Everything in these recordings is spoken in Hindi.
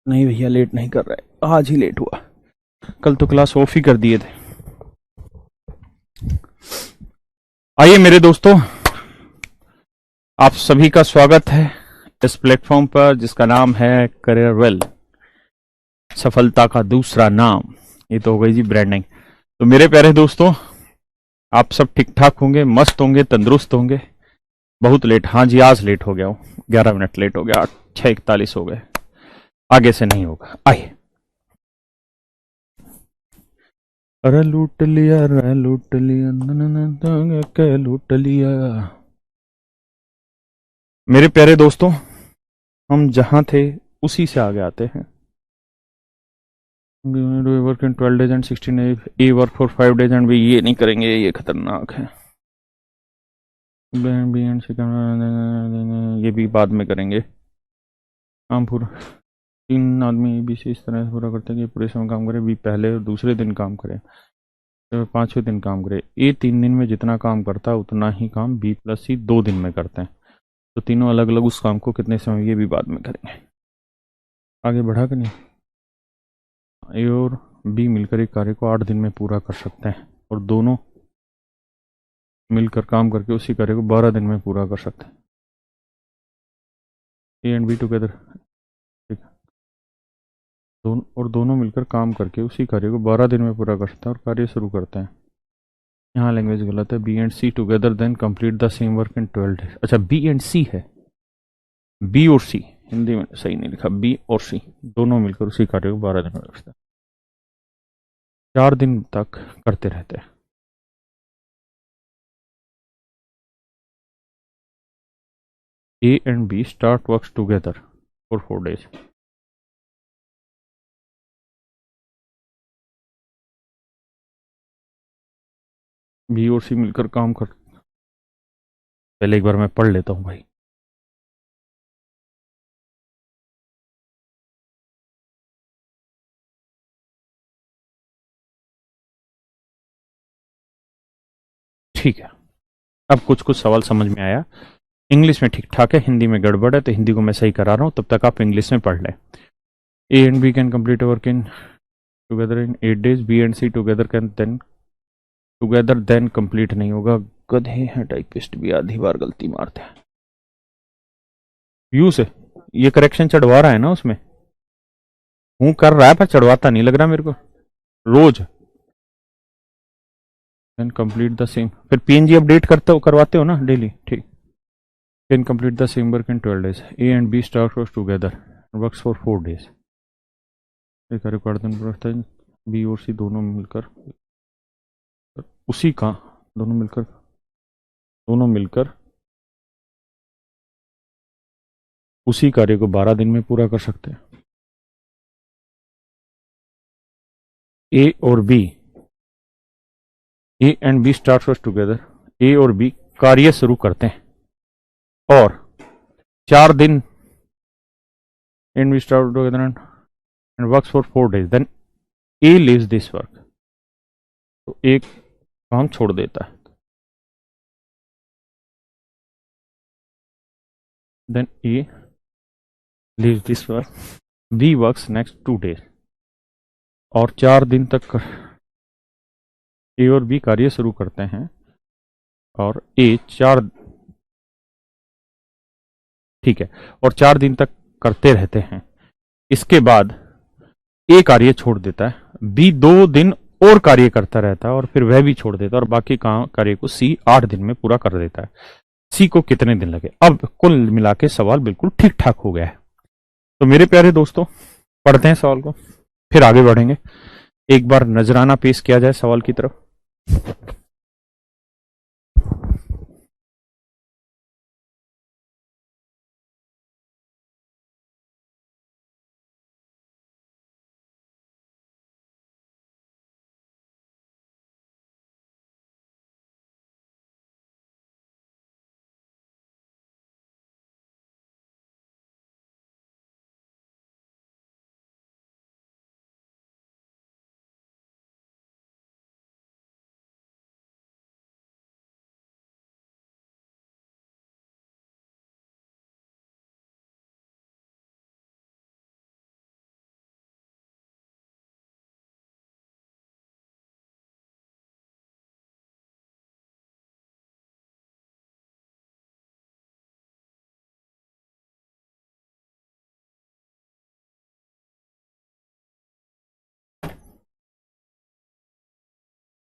नहीं भैया, लेट नहीं कर रहा है, आज ही लेट हुआ। कल तो क्लास ऑफ ही कर दिए थे। आइए मेरे दोस्तों, आप सभी का स्वागत है इस प्लेटफॉर्म पर जिसका नाम है करियर वेल, सफलता का दूसरा नाम। ये तो हो गई जी ब्रांडिंग। तो मेरे प्यारे दोस्तों, आप सब ठीक ठाक होंगे, मस्त होंगे, तंदुरुस्त होंगे। बहुत लेट, हाँ जी आज लेट हो गया हूँ, 11 मिनट लेट हो गया, 6:41 हो गए। आगे से नहीं होगा। आइए। अरे लूट लिया, अरे लूट लिया, के लूट लिया। मेरे प्यारे दोस्तों, हम जहां थे उसी से आगे आते हैं। Work in 12 days and 16 A work for 5 days and भी ये नहीं करेंगे, ये खतरनाक है। बी एंड सी ये भी बाद में करेंगे। काम पूरा, 3 आदमी बी से इस तरह से पूरा करते हैं कि पूरे समय काम करे। बी पहले और दूसरे दिन काम करे, तो 5वें दिन काम करे। ए 3 दिन में जितना काम करता है उतना ही काम बी प्लस सी 2 दिन में करते हैं। तो तीनों अलग अलग उस काम को कितने समय, ये भी बाद में करेंगे। आगे बढ़ा कर नहीं, ए और बी मिलकर एक कार्य को 8 दिन में पूरा कर सकते हैं और दोनों मिलकर काम करके उसी कार्य को 12 दिन में पूरा कर सकते हैं। ए एंड बी टुगेदर, ठीक है, दोनों मिलकर काम करके उसी कार्य को 12 दिन में पूरा कर सकते हैं और कार्य शुरू करते हैं। यहाँ लैंग्वेज गलत है। B and C together then complete the same work in 12 days। अच्छा, बी एंड सी है, बी और सी, हिंदी में सही नहीं लिखा, बी और सी दोनों मिलकर उसी कार्य को 12 दिन में करते हैं, 4 दिन तक करते रहते हैं। A and B start works together for 4 days। B और सी मिलकर काम कर, पहले एक बार मैं पढ़ लेता हूँ भाई। ठीक है, अब कुछ कुछ सवाल समझ में आया। इंग्लिश में ठीक ठाक है, हिंदी में गड़बड़ है, तो हिंदी को मैं सही करा रहा हूँ, तब तक आप इंग्लिश में पढ़ लें। A and B can complete work in together in 8 days। B and C together can then, together then complete नहीं होगा, गधे हैं टाइपिस्ट भी, आधी बार गलती मारते हैं। यू से ये करेक्शन चढ़वा रहा है ना उसमें, हूँ कर रहा है पर चढ़वाता नहीं लग रहा मेरे को रोज। कैन कंप्लीट द सेम, फिर पीएनजी अपडेट करते हो, करवाते हो ना डेली, ठीक। Can complete the same work in 12 days। A and B start work together works for 4 days। एक रिकॉर्ड दिन रहता है, बी और सी दोनों मिलकर उसी का, दोनों मिलकर उसी कार्य को 12 दिन में पूरा कर सकते हैं। ए और B, A and B start work together, A और बी कार्य शुरू करते हैं और 4 दिन, and B start together and works for 4 days, then A leaves this work. तो एक काम छोड़ देता है, then A leaves this work, B works next 2 days और 4 दिन तक ए और बी कार्य शुरू करते हैं और ए 4, ठीक है, और 4 दिन तक करते रहते हैं। इसके बाद ए कार्य छोड़ देता है, बी 2 दिन और कार्य करता रहता है और फिर वह भी छोड़ देता है और बाकी कार्य को सी 8 दिन में पूरा कर देता है। सी को कितने दिन लगे? अब कुल मिला के सवाल बिल्कुल ठीक ठाक हो गया है। तो मेरे प्यारे दोस्तों, पढ़ते हैं सवाल को, फिर आगे बढ़ेंगे। एक बार नजराना पेश किया जाए सवाल की तरफ।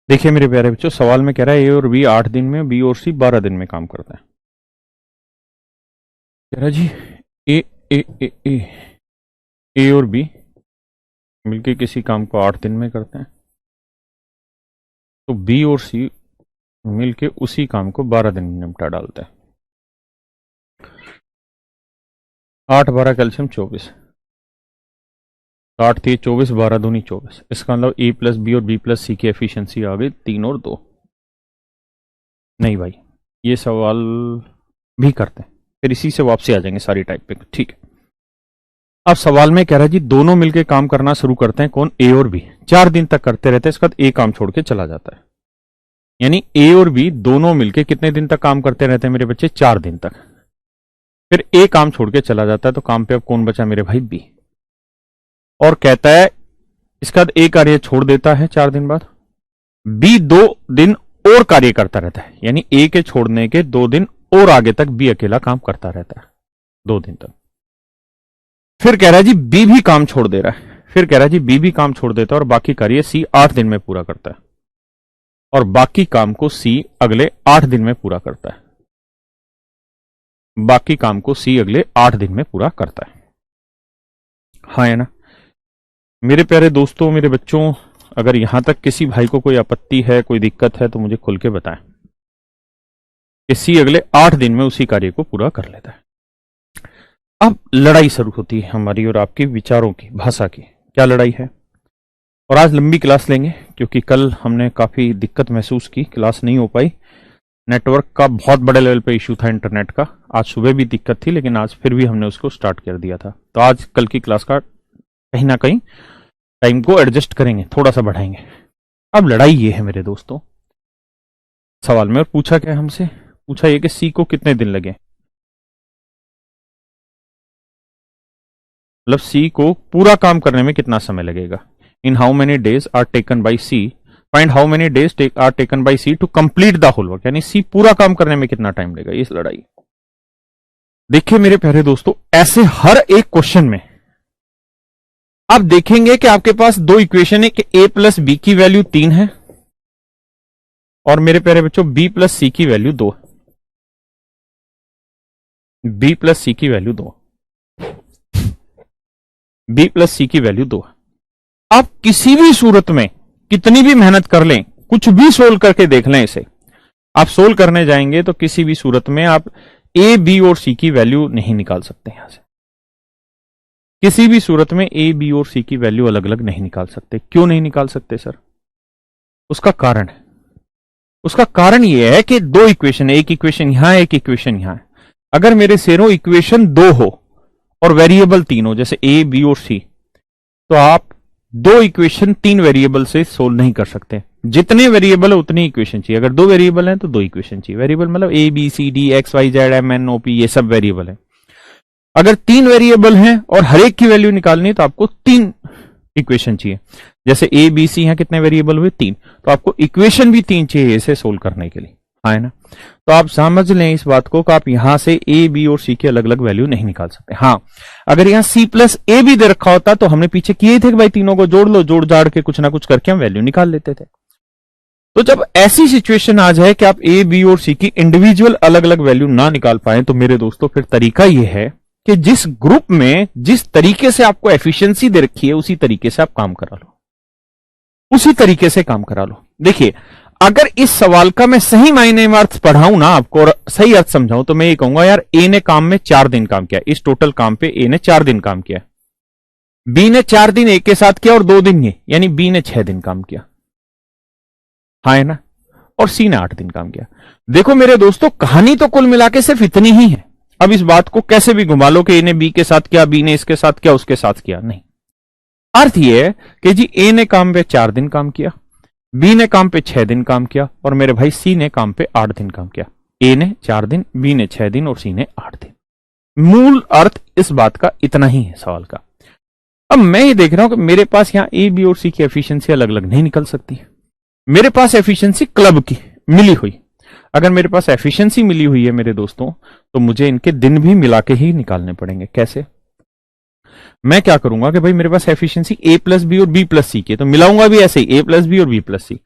देखिए मेरे प्यारे बच्चों, सवाल में कह रहा है ए और बी 8 दिन में, बी और सी 12 दिन में काम करता है। कह रहा है जी ए ए ए ए ए और बी मिलके किसी काम को 8 दिन में करते हैं, तो बी और सी मिलके उसी काम को 12 दिन में निपटा डालते हैं। 8 12 कैल्शियम 24, 8 थी 24, 12 दूनी 24। इसका मतलब ए प्लस बी और बी प्लस सी की एफिशिएंसी आ गई 3 और 2। नहीं भाई, ये सवाल भी करते हैं, फिर इसी से वापसी आ जाएंगे सारी टाइप पे। ठीक है, अब सवाल में कह रहा है जी दोनों मिलके काम करना शुरू करते हैं। कौन? ए और बी। 4 दिन तक करते रहते हैं, इसके बाद ए काम छोड़ के चला जाता है। यानी ए और बी दोनों मिलके कितने दिन तक काम करते रहते हैं मेरे बच्चे? 4 दिन तक। फिर ए काम छोड़ के चला जाता है, तो काम पे अब कौन बचा मेरे भाई? बी। और कहता है इसके बाद ए कार्य छोड़ देता है 4 दिन बाद, बी 2 दिन और कार्य करता रहता है। यानी ए के छोड़ने के 2 दिन और आगे तक बी अकेला काम करता रहता है 2 दिन तक। फिर कह रहा है जी बी भी काम छोड़ दे रहा है, फिर कह रहा है जी बी भी काम छोड़ देता है और बाकी कार्य सी 8 दिन में पूरा करता है, और बाकी काम को सी अगले 8 दिन में पूरा करता है। बाकी काम को सी अगले 8 दिन में पूरा करता है। हाँ है ना मेरे प्यारे दोस्तों, मेरे बच्चों, अगर यहां तक किसी भाई को कोई आपत्ति है, कोई दिक्कत है, तो मुझे खुल के बताएं कि सी अगले 8 दिन में उसी कार्य को पूरा कर लेता है। अब लड़ाई शुरू होती है हमारी और आपकी विचारों की, भाषा की। क्या लड़ाई है? और आज लंबी क्लास लेंगे क्योंकि कल हमने काफी दिक्कत महसूस की, क्लास नहीं हो पाई। नेटवर्क का बहुत बड़े लेवल पे इशू था, इंटरनेट का। आज सुबह भी दिक्कत थी, लेकिन आज फिर भी हमने उसको स्टार्ट कर दिया था। तो आज कल की क्लास का कहीं ना कहीं टाइम को एडजस्ट करेंगे, थोड़ा सा बढ़ाएंगे। अब लड़ाई ये है मेरे दोस्तों, सवाल में और पूछा क्या हमसे? पूछा ये कि सी को कितने दिन लगे, मतलब सी को पूरा काम करने में कितना समय लगेगा। In how many days are taken by C, find how many days are taken by C to complete the whole work. यानी सी पूरा काम करने में कितना टाइम लगेगा, इस लड़ाई। देखिए मेरे प्यारे दोस्तों, ऐसे हर एक क्वेश्चन में आप देखेंगे कि आपके पास 2 इक्वेशन है कि ए प्लस बी की वैल्यू 3 है और मेरे प्यारे बच्चों बी प्लस सी की वैल्यू 2। बी प्लस सी की वैल्यू 2, बी प्लस सी की वैल्यू 2। आप किसी भी सूरत में कितनी भी मेहनत कर लें, कुछ भी सोल्व करके देख लें, इसे आप सोल्व करने जाएंगे तो किसी भी सूरत में आप ए बी और सी की वैल्यू नहीं निकाल सकते। यहां से किसी भी सूरत में ए बी और सी की वैल्यू अलग अलग नहीं निकाल सकते। क्यों नहीं निकाल सकते सर? उसका कारण है, उसका कारण यह है कि 2 इक्वेशन है, एक इक्वेशन यहां है, एक इक्वेशन यहां है। अगर मेरे सेरों इक्वेशन 2 हो और वेरिएबल 3 हो, जैसे ए बी और सी, तो आप 2 इक्वेशन 3 वेरिएबल से सोल्व नहीं कर सकते। जितने वेरिएबल है उतनी इक्वेशन चाहिए। अगर 2 वेरिएबल हैं तो 2 इक्वेशन चाहिए। वेरिएबल मतलब A B C D X Y Z M N O P, ये सब वेरिएबल है। अगर 3 वेरिएबल हैं और हर एक की वैल्यू निकालनी है तो आपको 3 इक्वेशन चाहिए। जैसे ए बी सी यहां कितने वेरिएबल हुए? 3, तो आपको इक्वेशन भी 3 चाहिए इसे सोल्व करने के लिए। हाँ है ना? तो आप समझ लें इस बात को कि आप यहां से ए बी और सी की अलग अलग वैल्यू नहीं निकाल सकते। हाँ, अगर यहां सी प्लस ए भी दे रखा होता तो हमने पीछे किए थे कि भाई तीनों को जोड़ लो, जोड़ जाड़ के कुछ ना कुछ करके हम वैल्यू निकाल लेते थे। तो जब ऐसी सिचुएशन आ जाए कि आप ए बी और सी की इंडिविजुअल अलग अलग वैल्यू ना निकाल पाए, तो मेरे दोस्तों फिर तरीका यह है कि जिस ग्रुप में जिस तरीके से आपको एफिशिएंसी दे रखी है उसी तरीके से आप काम करा लो, उसी तरीके से काम करा लो। देखिए, अगर इस सवाल का मैं सही मायने में अर्थ पढ़ाऊं ना आपको और सही अर्थ समझाऊं, तो मैं ये कहूंगा यार ए ने काम में 4 दिन काम किया, इस टोटल काम पे ए ने 4 दिन काम किया, बी ने 4 दिन ए के साथ किया और 2 दिन ये, यानी बी ने 6 दिन काम किया। हाँ है ना? और सी ने 8 दिन काम किया। देखो मेरे दोस्तों, कहानी तो कुल मिला के सिर्फ इतनी ही है। अब इस बात को कैसे भी घुमा लो कि ए ने बी के साथ किया, बी ने इसके साथ किया, उसके साथ किया, नहीं। अर्थ यह है कि जी ए ने काम पे 4 दिन काम किया, बी ने काम पे 6 दिन काम किया और मेरे भाई सी ने काम पे 8 दिन काम किया। ए ने 4 दिन, बी ने 6 दिन और सी ने 8 दिन। मूल अर्थ इस बात का इतना ही है सवाल का। अब मैं ये देख रहा हूं कि मेरे पास यहां ए बी और सी की एफिशिएंसी अलग अलग नहीं निकल सकती। मेरे पास एफिशिएंसी क्लब की मिली हुई। अगर मेरे पास एफिशिएंसी मिली हुई है मेरे दोस्तों, तो मुझे इनके दिन भी मिला के ही निकालने पड़ेंगे। कैसे? मैं क्या करूंगा कि भाई मेरे पास एफिशिएंसी ए प्लस बी और बी प्लस सी की है, तो मिलाऊंगा भी ऐसे ही ए प्लस बी और बी प्लस सी।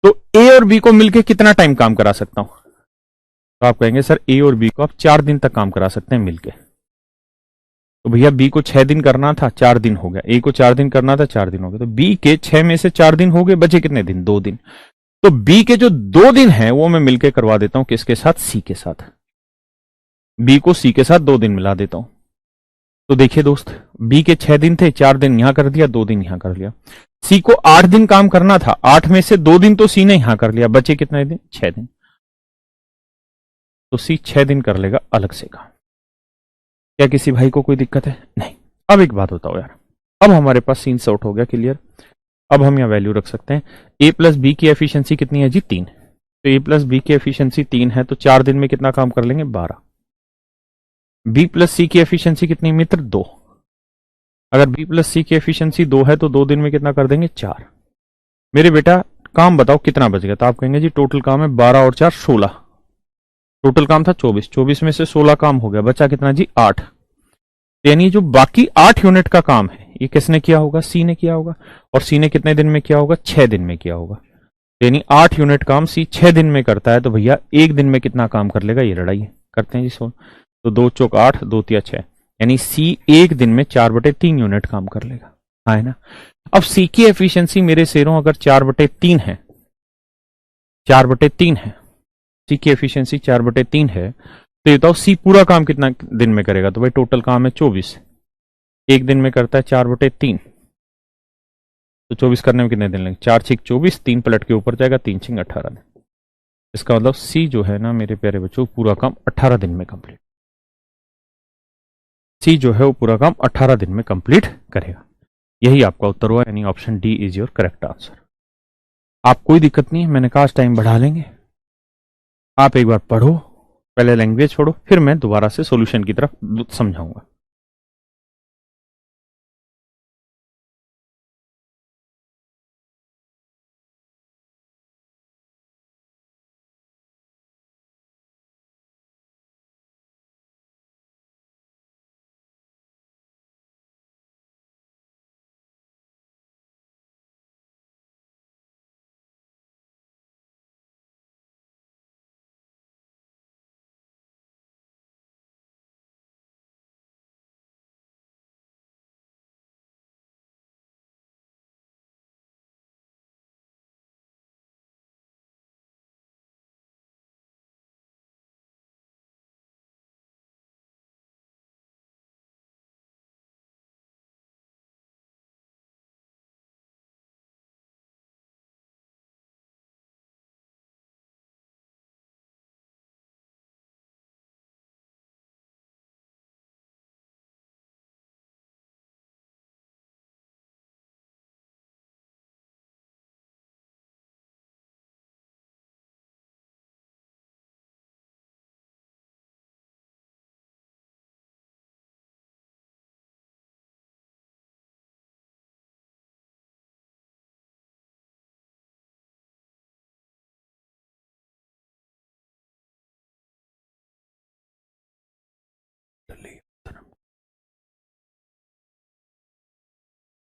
तो ए और बी को मिलकर कितना टाइम काम करा सकता हूं? तो आप कहेंगे सर ए और बी को आप 4 दिन तक काम करा सकते हैं मिलके। तो भैया बी को 6 दिन करना था, 4 दिन हो गया। ए को 4 दिन करना था, 4 दिन हो गया। तो बी के 6 में से 4 दिन हो गए, बचे कितने दिन? 2 दिन। तो बी के जो 2 दिन है वो मैं मिलके करवा देता हूं, किसके साथ? सी के साथ। बी को सी के साथ 2 दिन मिला देता हूं। तो देखिए दोस्त, बी के 6 दिन थे, 4 दिन यहां कर दिया, 2 दिन यहां कर लिया। सी को 8 दिन काम करना था, 8 में से 2 दिन तो सी ने यहां कर लिया, बचे कितने दिन? 6 दिन। तो सी 6 दिन कर लेगा अलग से काम। क्या किसी भाई को कोई दिक्कत है? नहीं। अब एक बात बताओ यार, अब हमारे पास सीन सॉर्ट हो गया, क्लियर। अब हम यहाँ वैल्यू रख सकते हैं। ए प्लस बी की एफिशिएंसी कितनी है जी? 3। तो ए प्लस बी की एफिशिएंसी 3 है, तो 4 दिन में कितना काम कर लेंगे? 12। बी प्लस सी की एफिशिएंसी कितनी मित्र? 2। अगर बी प्लस सी की एफिशिएंसी 2 है तो 2 दिन में कितना कर देंगे? 4। मेरे बेटा काम बताओ कितना बच गया? तो आप कहेंगे जी टोटल काम है 12 और 4 16। टोटल काम था 24, 24 में से 16 काम हो गया, बचा कितना जी? 8। यानी जो बाकी 8 यूनिट का काम है ये किसने किया होगा? सी ने किया होगा। और सी ने कितने दिन में किया होगा? 6 दिन में किया होगा। यानी 8 यूनिट काम सी 6 दिन में करता है, तो भैया एक दिन में कितना काम कर लेगा? ये लड़ाई करते हैं जी सोन। तो 2 चौक 8, 2 तिया 6, यानी सी एक दिन में 4/3 यूनिट काम कर लेगा। हाँ है ना। अब सी की एफिशिएंसी मेरे शेरों अगर 4/3 है, 4/3 है, सी की एफिशिएंसी 4/3 है, तो ये बताओ सी पूरा काम कितना दिन में करेगा? तो भाई टोटल काम है 24, एक दिन में करता है 4/3। तो 24 करने में कितने दिन लगेंगे? 4 छिक 24, 3 पलट के ऊपर जाएगा, 3 छिक 18 दिन। इसका मतलब सी जो है ना मेरे प्यारे बच्चों, पूरा काम 18 दिन में कंप्लीट। सी जो है वो पूरा काम 18 दिन में कंप्लीट करेगा। यही आपका उत्तर हुआ, यानी option D is your correct answer. आप कोई दिक्कत नहीं है, मैंने कहा आज टाइम बढ़ा लेंगे। आप एक बार पढ़ो, पहले लैंग्वेज पढ़ो, फिर मैं दोबारा से सॉल्यूशन की तरफ समझाऊंगा।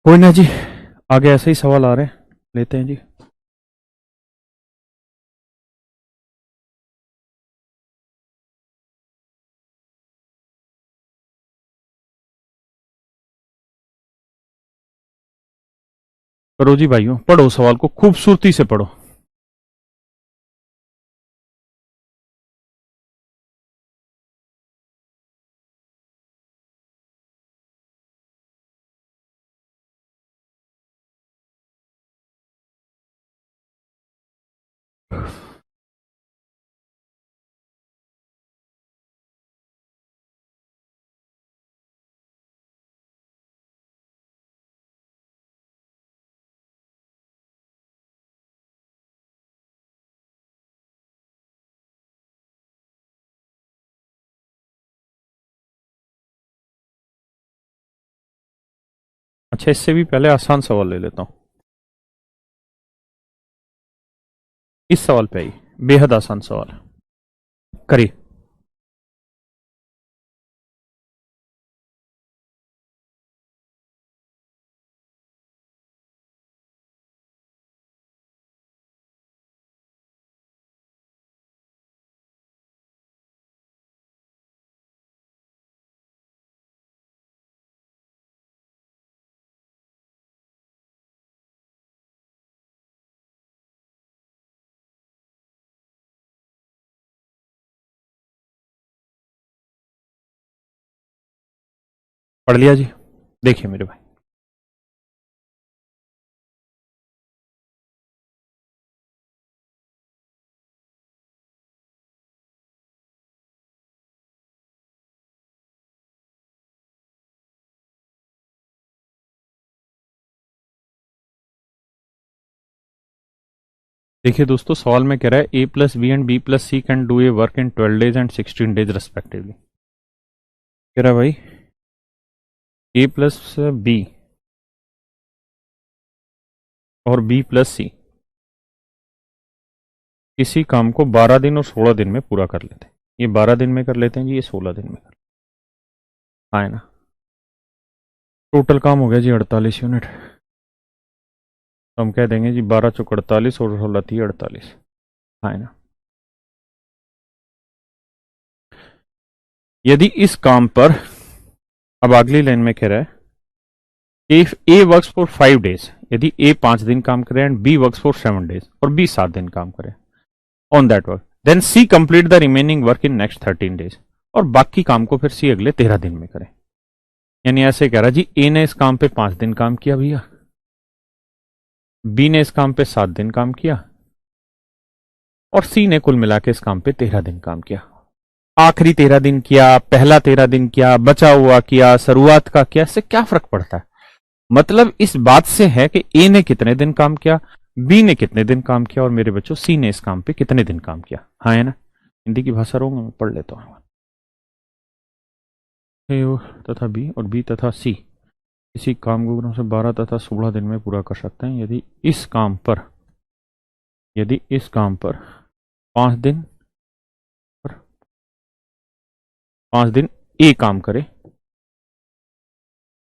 कोई ना जी, आगे ऐसे ही सवाल आ रहे हैं, लेते हैं जी। करो जी भाइयों, पढ़ो सवाल को, खूबसूरती से पढ़ो। अच्छा, इससे भी पहले आसान सवाल ले लेता हूं। इस सवाल पे आई, बेहद आसान सवाल। करिए। पढ़ लिया जी? देखिए मेरे भाई, देखिए दोस्तों, सवाल में कह रहा है A plus B and B plus C can do a work in 12 days and 16 days respectively. कह रहा है भाई ए प्लस बी और बी प्लस सी किसी काम को 12 दिन और 16 दिन में पूरा कर लेते हैं। ये 12 दिन में कर लेते हैं जी, ये 16 दिन में कर, हाँ है ना। टोटल काम हो गया जी 48 यूनिट। तो हम कह देंगे जी 12 चौक 48 और 16 थी 48, हाँ है ना। यदि इस काम पर, अब अगली लाइन में कह रहा है if A works for 5 days, यदि ए 5 दिन काम करे and B works for 7 days और बी 7 दिन काम करे on that work, then C complete the remaining work in next 13 days, और बाकी काम को फिर सी अगले 13 दिन में करे। यानी ऐसे कह रहा जी ए ने इस काम पे 5 दिन काम किया भैया, बी ने इस काम पे 7 दिन काम किया और सी ने कुल मिला के इस काम पे 13 दिन काम किया। आखिरी 13 दिन किया, पहला 13 दिन किया, बचा हुआ किया, शुरुआत का किया, इससे क्या फर्क पड़ता है। मतलब इस बात से है कि ए ने कितने दिन काम किया, बी ने कितने दिन काम किया और मेरे बच्चों सी ने इस काम पे कितने दिन काम किया, हाँ है ना। हिंदी की भाषा रहूंगा मैं पढ़ लेता हूँ। ए तथा बी और बी तथा सी किसी काम को से 12 तथा 16 दिन में पूरा कर सकते हैं यदि इस काम पर 5 दिन ए काम करे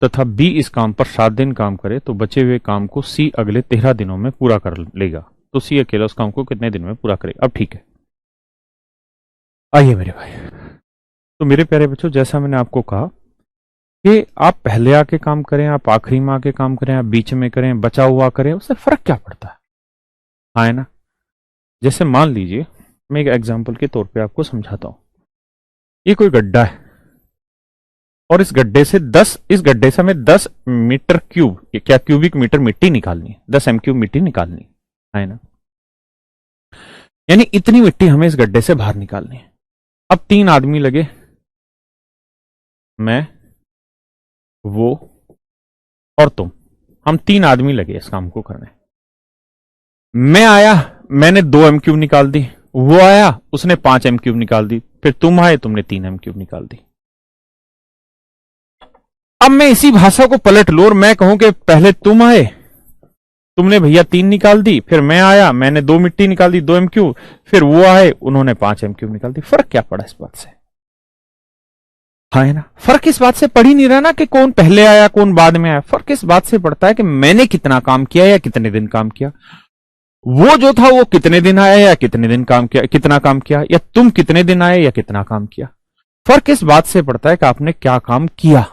तथा बी इस काम पर 7 दिन काम करे, तो बचे हुए काम को सी अगले 13 दिनों में पूरा कर लेगा। तो सी अकेला उस काम को कितने दिन में पूरा करेगा। अब ठीक है, आइए मेरे भाई। तो मेरे प्यारे बच्चों, जैसा मैंने आपको कहा कि आप पहले आके काम करें, आप आखिरी में आके काम करें, आप बीच में करें, बचा हुआ करें, उससे फर्क क्या पड़ता है, हाँ है ना। जैसे मान लीजिए, मैं एक एग्जाम्पल के तौर पे आपको समझाता हूं। ये कोई गड्ढा है और इस गड्ढे से हमें 10 मीटर क्यूब, क्या क्यूबिक मीटर मिट्टी निकालनी है, 10 m³ मिट्टी निकालनी है ना। यानी इतनी मिट्टी हमें इस गड्ढे से बाहर निकालनी है। अब 3 आदमी लगे, मैं, वो और तुम, हम 3 आदमी लगे इस काम को करने। मैं आया, मैंने 2 m³ निकाल दी, वो आया उसने 5 m³ निकाल दी, फिर तुम आए तुमने 3 m³ निकाल दी। अब मैं इसी भाषा को पलट लूं और मैं कहूं कि पहले तुम आए, तुमने भैया 3 निकाल दी, फिर मैं आया, मैंने 2 मिट्टी निकाल दी 2 m³, फिर वो आए उन्होंने 5 m³ निकाल दी। फर्क क्या पड़ा इस बात से, हाँ है ना। फर्क इस बात से पड़ ही नहीं रहा ना कि कौन पहले आया कौन बाद में आया। फर्क इस बात से पड़ता है कि मैंने कितना काम किया या कितने दिन काम किया, वो जो था वो कितने दिन आया या कितने दिन काम किया, कितना काम किया, या तुम कितने दिन आए या कितना काम किया। फर्क इस बात से पड़ता है कि आपने क्या काम किया,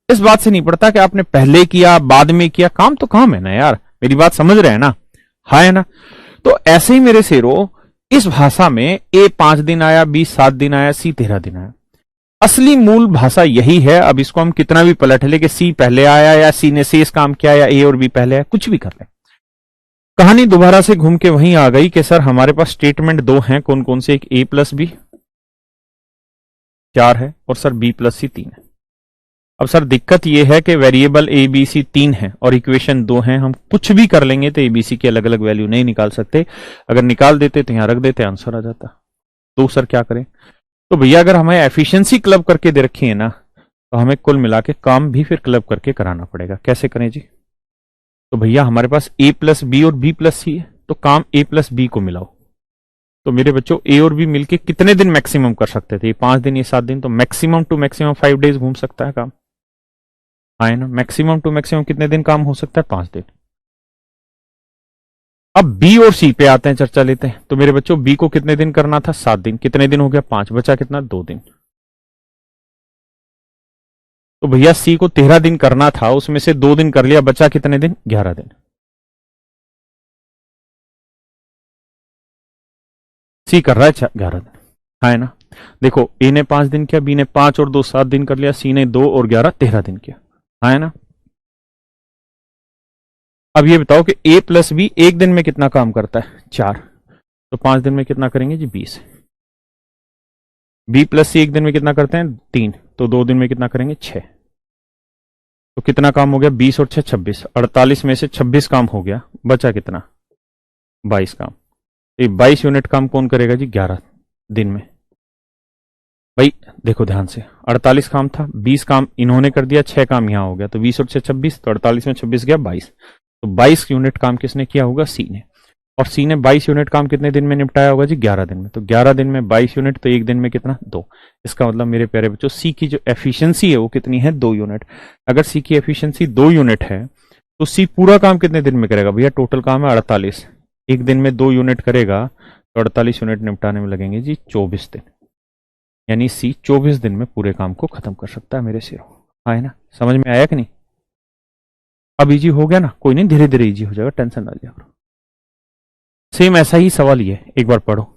इस बात से नहीं पड़ता कि आपने पहले किया बाद में किया। काम तो काम है ना यार, मेरी बात समझ रहे हैं ना, हाँ है ना। तो ऐसे ही मेरे शेरों, इस भाषा में ए 5 दिन आया, बी 7 दिन आया, सी 13 दिन आया। असली मूल भाषा यही है। अब इसको हम कितना भी पलट ले कि सी पहले आया या सी ने शेष काम किया या ए और बी पहले आया, कुछ भी कर ले, कहानी दोबारा से घूम के वहीं आ गई कि सर हमारे पास स्टेटमेंट 2 हैं, कौन कौन से, एक ए प्लस बी 4 है और सर बी प्लस सी 3 है। अब सर दिक्कत यह है कि वेरिएबल ए बी सी 3 है और इक्वेशन 2 है, हम कुछ भी कर लेंगे तो ए बी सी की अलग अलग वैल्यू नहीं निकाल सकते। अगर निकाल देते तो यहां रख देते, आंसर आ जाता। तो सर क्या करें। तो भैया अगर हमें एफिशिएंसी क्लब करके दे रखी है ना, तो हमें कुल मिला के काम भी फिर क्लब करके कराना पड़ेगा। कैसे करें जी। तो भैया हमारे पास ए प्लस बी और बी प्लस सी है, तो काम ए प्लस बी को मिलाओ। तो मेरे बच्चों ए और बी मिलके कितने दिन मैक्सिमम कर सकते थे, 5 दिन, ये 7 दिन, तो मैक्सिमम टू मैक्सिमम 5 days घूम सकता है काम, हाँ ना। मैक्सिमम टू मैक्सिमम कितने दिन काम हो सकता है, 5 दिन। अब बी और सी पे आते हैं, चर्चा लेते हैं। तो मेरे बच्चों बी को कितने दिन करना था, 7 दिन, कितने दिन हो गया 5, बचा कितना 2 दिन। तो भैया सी को 13 दिन करना था, उसमें से 2 दिन कर लिया, बचा कितने दिन, 11 दिन। सी कर रहा है 11 दिन। हाँ है ना। देखो ए ने 5 दिन किया, बी ने 5 और 2 7 दिन कर लिया, सी ने 2 और 11 13 दिन किया। हाँ है ना। अब ये बताओ कि ए प्लस बी एक दिन में कितना काम करता है, 4। तो 5 दिन में कितना करेंगे जी, 20। बी प्लस सी एक दिन में कितना करते हैं, 3। तो 2 दिन में कितना करेंगे, 6। तो कितना काम हो गया, 20 और 6 26, 48 में से 26 काम हो गया, बचा कितना, 22 काम। ये 22 यूनिट काम कौन करेगा जी, 11 दिन में। भाई देखो ध्यान से, 48 काम था, 20 काम इन्होंने कर दिया, 6 काम यहां हो गया, तो 20 और 6 26, तो 48 में 26 गया 22। तो 22 यूनिट काम किसने किया होगा, सी ने। और सी ने 22 यूनिट काम कितने दिन में निपटाया होगा जी, 11 दिन में। तो 11 दिन में 22 यूनिट, तो एक दिन में कितना, 2। इसका मतलब मेरे प्यारे बच्चों, सी की जो एफिशिएंसी है वो कितनी है, 2 यूनिट। अगर सी की एफिशिएंसी 2 यूनिट है तो सी पूरा काम कितने दिन में करेगा भैया, टोटल काम है 48, एक दिन में 2 यूनिट करेगा, तो 48 यूनिट निपटाने में लगेंगे जी 24 दिन। यानी सी 24 दिन में पूरे काम को खत्म कर सकता है मेरे सिरों। हाँ है ना, समझ में आया कि नहीं। अब इजी हो गया ना, कोई नहीं, धीरे धीरे इजी हो जाएगा, टेंशन ना लिया करो। सेम ऐसा ही सवाल ये, एक बार पढ़ो।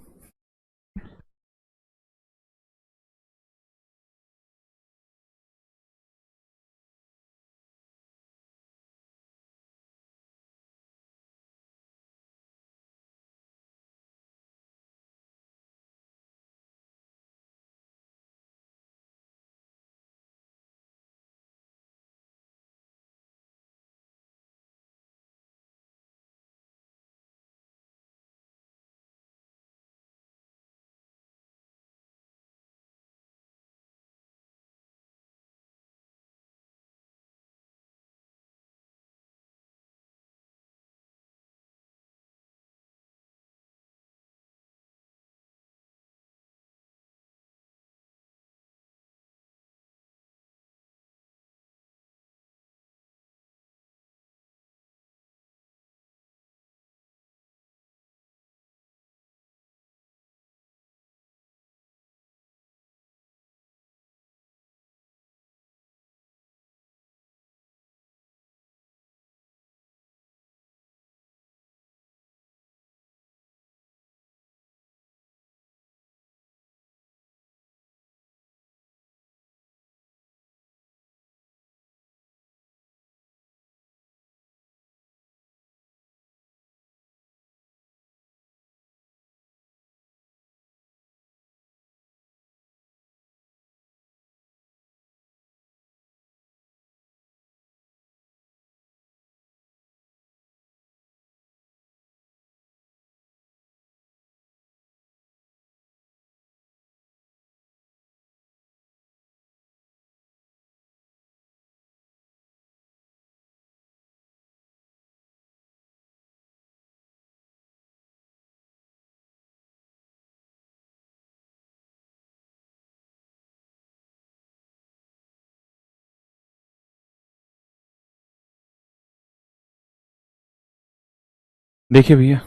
देखिए भैया,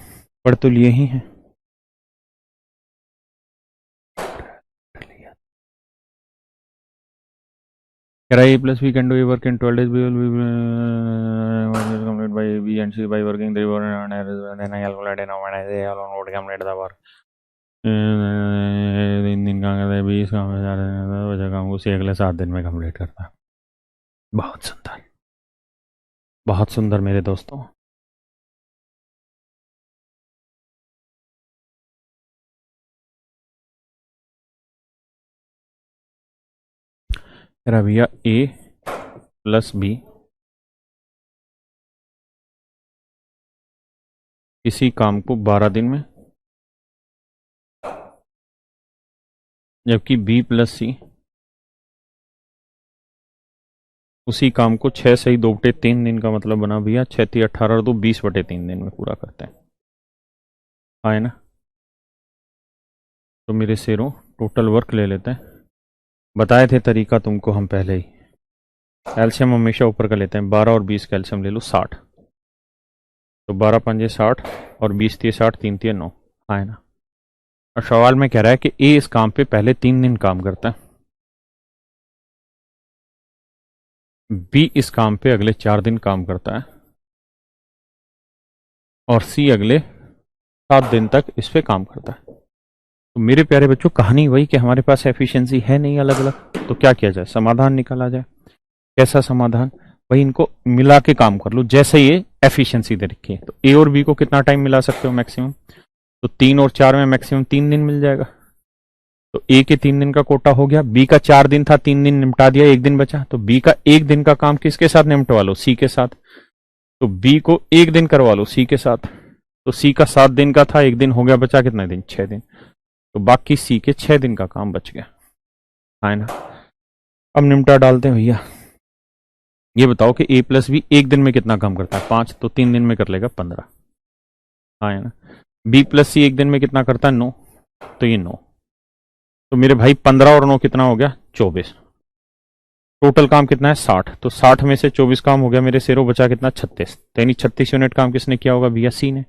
पढ़ तो लिए ही हैं। कह रहा है A plus B can do a work in 12 days, we will be complete by B and C by working 3 hours and then I calculate now when I say alone would complete the work। 3 दिन काम करता है, 20 काम बचा काम को सी अगले 7 दिन में कंप्लीट करता है। बहुत सुंदर, बहुत सुंदर मेरे दोस्तों। कह रहा भैया ए प्लस बी किसी काम को 12 दिन में, जबकि बी प्लस सी उसी काम को 6 सही 2/3 दिन का मतलब बना भैया 6 3 18 और 2 20/3 दिन में पूरा करते हैं। हाँ है ना। तो मेरे शेरों, टोटल वर्क ले लेते हैं। बताए थे तरीका तुमको हम पहले ही। कैल्शियम हमेशा ऊपर का लेते हैं, 12 और 20 कैल्शियम ले लो 60। तो 12 पंजे 60 और 20 तीय 60, 3 तीय 9। हाँ है ना। और सवाल में कह रहा है कि ए इस काम पे पहले 3 दिन काम करता है, बी इस काम पे अगले 4 दिन काम करता है और सी अगले 7 दिन तक इस पे काम करता है। तो मेरे प्यारे बच्चों कहानी वही कि हमारे पास एफिशिएंसी है नहीं अलग अलग, तो क्या किया जाए, समाधान निकाला जाए। कैसा समाधान, वही इनको मिला के काम कर लो। जैसे ये एफिशिएंसी दे रखी है तो ए और बी को कितना टाइम मिला सकते हो मैक्सिमम, तो 3 और 4 में मैक्सिमम 3 दिन मिल जाएगा। तो ए के 3 दिन का कोटा हो गया, बी का 4 दिन था, 3 दिन निपटा दिया, 1 दिन बचा, तो बी का 1 दिन का काम किसके साथ निपटवा लो, सी के साथ। तो बी को 1 दिन करवा लो सी के साथ, तो सी का 7 दिन का था, 1 दिन हो गया, बचा कितना दिन, 6 दिन। तो बाकी सी के 6 दिन का काम बच गया, है ना। अब निपटा डालते हैं भैया। ये बताओ कि ए प्लस बी 1 दिन में कितना काम करता है, 5, तो 3 दिन में कर लेगा 15, है ना। बी प्लस सी 1 दिन में कितना करता है, 9, तो ये 9। तो मेरे भाई 15 और 9 कितना हो गया, 24। टोटल काम कितना है, 60। तो 60 में से 24 काम हो गया मेरे शेरों, बचा कितना, 36। तो यानी 36 यूनिट काम किसने किया होगा भैया, सी ने।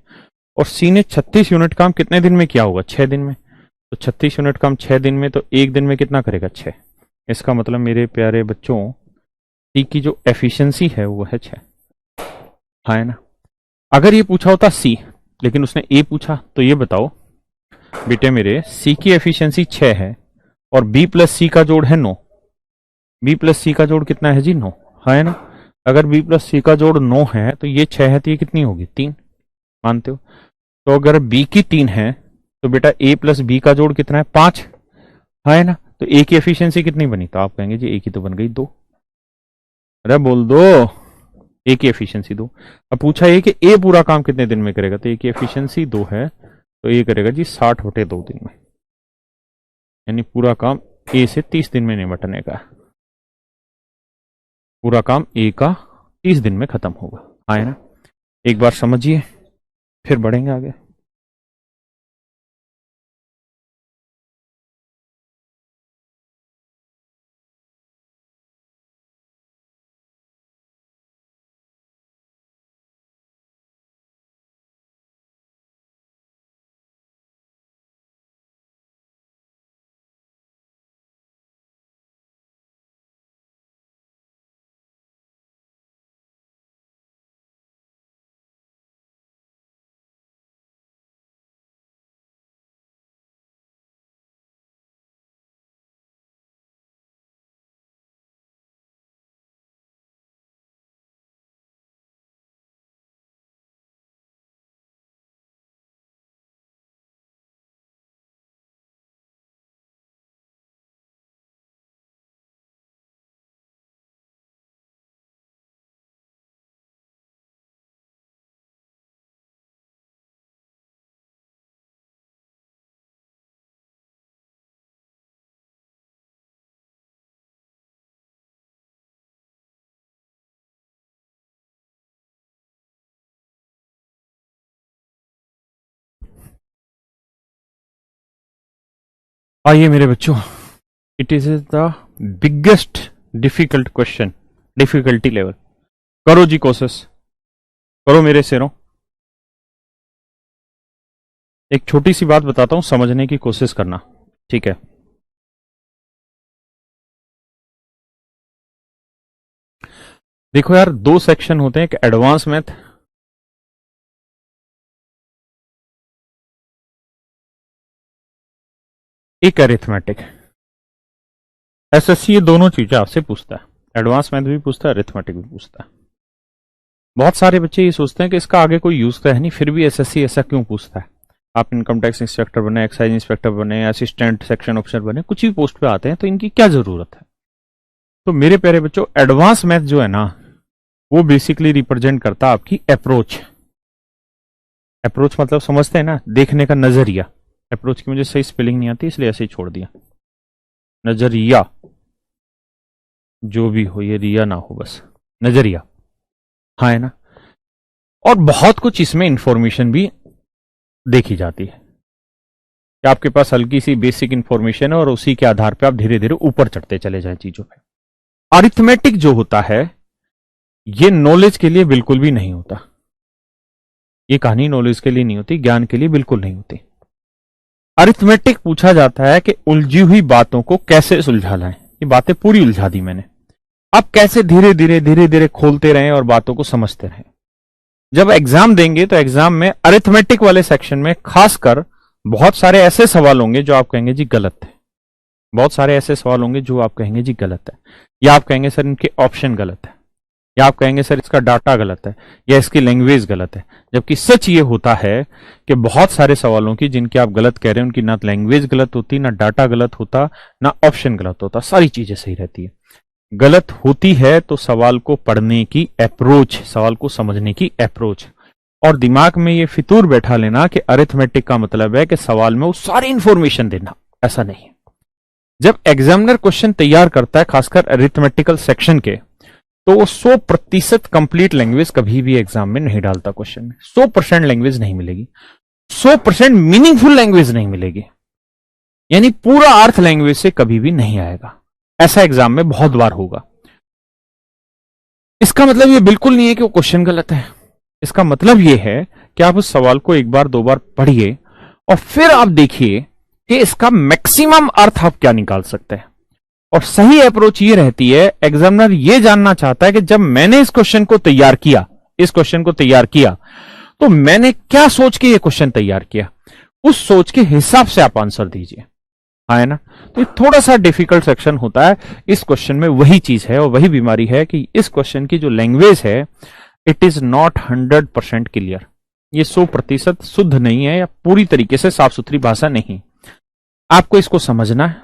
और सी ने 36 यूनिट काम कितने दिन में किया होगा, 6 दिन में। तो 36 यूनिट काम 6 दिन में, तो 1 दिन में कितना करेगा, 6। इसका मतलब मेरे प्यारे बच्चों सी की जो एफिशिएंसी है वो है 6, है ना। अगर ये पूछा होता सी, लेकिन उसने ए पूछा, तो ये बताओ बेटे मेरे, सी की एफिशिएंसी 6 है और बी प्लस सी का जोड़ है 9। बी प्लस सी का जोड़ कितना है जी, 9, है ना। अगर बी प्लस सी का जोड़ 9 है तो ये 6 है, तो ये कितनी होगी, 3, मानते हो। तो अगर बी की 3 है तो बेटा ए प्लस बी का जोड़ कितना है, 5, है ना। तो ए की एफिशिएंसी कितनी बनी, तो आप कहेंगे जी ए की तो बन गई 2। अरे बोल दो, ए की एफिशिएंसी 2। अब पूछा ये कि ए पूरा काम कितने दिन में करेगा, तो ए की एफिशिएंसी 2 है, तो ये करेगा जी 60/2 दिन में, यानी पूरा काम ए से 30 दिन में निपटने का। पूरा काम ए का 30 दिन में खत्म होगा, है ना। एक बार समझिए फिर बढ़ेंगे आगे। आइए मेरे बच्चों, it is the biggest difficult question, difficulty level. करो जी कोशिश, करो मेरे शेरों। एक छोटी सी बात बताता हूं, समझने की कोशिश करना, ठीक है। देखो यार, 2 सेक्शन होते हैं, एक एडवांस मैथ, एक अरिथमेटिक। एसएससी ये दोनों चीजें आपसे पूछता है, एडवांस मैथ भी पूछता है, अरिथमेटिक भी पूछता है। बहुत सारे बच्चे ये सोचते हैं कि इसका आगे कोई यूज तो है नहीं, फिर भी एसएससी ऐसा क्यों पूछता है। आप इनकम टैक्स इंस्पेक्टर बने, एक्साइज इंस्पेक्टर बने, असिस्टेंट सेक्शन ऑफिसर बने, कुछ भी पोस्ट पे आते हैं, तो इनकी क्या जरूरत है। तो मेरे प्यारे बच्चों, एडवांस मैथ जो है ना, वो बेसिकली रिप्रेजेंट करता है आपकी अप्रोच। अप्रोच मतलब समझते हैं ना, देखने का नजरिया। अप्रोच की मुझे सही स्पेलिंग नहीं आती, इसलिए ऐसे ही छोड़ दिया। नजरिया, जो भी हो, ये रिया ना हो, बस नजरिया, हाँ है ना। और बहुत कुछ इसमें इंफॉर्मेशन भी देखी जाती है कि आपके पास हल्की सी बेसिक इंफॉर्मेशन है और उसी के आधार पे आप धीरे धीरे ऊपर चढ़ते चले जाएं चीजों पे। अरिथमेटिक जो होता है, ये नॉलेज के लिए बिल्कुल भी नहीं होता। ये कहानी नॉलेज के लिए नहीं होती, ज्ञान के लिए बिल्कुल नहीं होती। अरिथमेटिक पूछा जाता है कि उलझी हुई बातों को कैसे सुलझा लाएं। ये बातें पूरी उलझा दी मैंने, आप कैसे धीरे धीरे खोलते रहें और बातों को समझते रहें। जब एग्जाम देंगे तो एग्जाम में अरिथमेटिक वाले सेक्शन में खासकर बहुत सारे ऐसे सवाल होंगे जो आप कहेंगे जी गलत है, बहुत सारे ऐसे सवाल होंगे जो आप कहेंगे जी गलत है, या आप कहेंगे सर इनके ऑप्शन गलत है, या आप कहेंगे सर इसका डाटा गलत है, या इसकी लैंग्वेज गलत है। जबकि सच ये होता है कि बहुत सारे सवालों की जिनके आप गलत कह रहे हैं उनकी ना लैंग्वेज गलत होती, ना डाटा गलत होता, ना ऑप्शन गलत होता, सारी चीजें सही रहती है। गलत होती है तो सवाल को पढ़ने की अप्रोच, सवाल को समझने की अप्रोच, और दिमाग में ये फितूर बैठा लेना कि अरिथमेटिक का मतलब है कि सवाल में वो सारी इंफॉर्मेशन देना, ऐसा नहीं है। जब एग्जामिनर क्वेश्चन तैयार करता है खासकर अरिथमेटिकल सेक्शन के, तो वो 100% कंप्लीट लैंग्वेज कभी भी एग्जाम में नहीं डालता क्वेश्चन में। 100% लैंग्वेज नहीं मिलेगी, 100% मीनिंगफुल लैंग्वेज नहीं मिलेगी, यानी पूरा अर्थ लैंग्वेज से कभी भी नहीं आएगा। ऐसा एग्जाम में बहुत बार होगा। इसका मतलब ये बिल्कुल नहीं है कि वो क्वेश्चन गलत है। इसका मतलब ये है कि आप उस सवाल को एक बार दो बार पढ़िए और फिर आप देखिए कि इसका मैक्सिमम अर्थ आप क्या निकाल सकते हैं। और सही अप्रोच ये रहती है, एग्जामिनर ये जानना चाहता है कि जब मैंने इस क्वेश्चन को तैयार किया, इस क्वेश्चन को तैयार किया, तो मैंने क्या सोच के ये क्वेश्चन तैयार किया, उस सोच के हिसाब से आप आंसर दीजिए। हाँ है ना। तो ये थोड़ा सा डिफिकल्ट सेक्शन होता है। इस क्वेश्चन में वही चीज है और वही बीमारी है कि इस क्वेश्चन की जो लैंग्वेज है इट इज नॉट 100% क्लियर। ये 100% शुद्ध नहीं है या पूरी तरीके से साफ सुथरी भाषा नहीं। आपको इसको समझना है,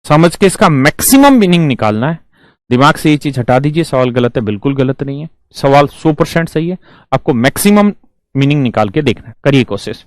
समझ के इसका मैक्सिमम मीनिंग निकालना है। दिमाग से ये चीज हटा दीजिए, सवाल गलत है, बिल्कुल गलत नहीं है, सवाल 100% सही है। आपको मैक्सिमम मीनिंग निकाल के देखना है, करिए कोशिश।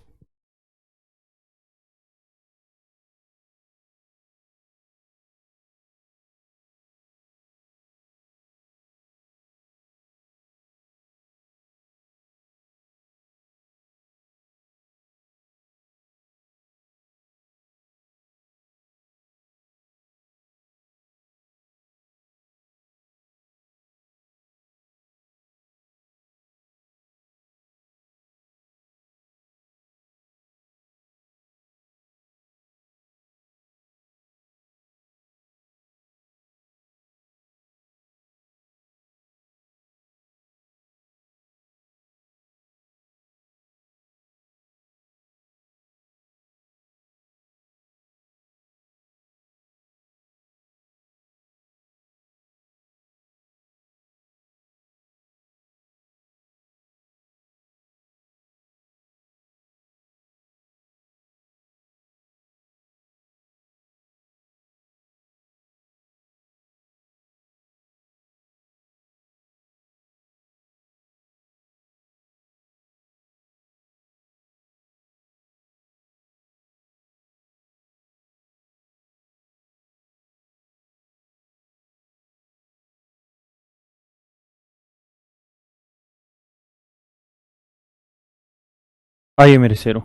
आइए मेरे शेरों,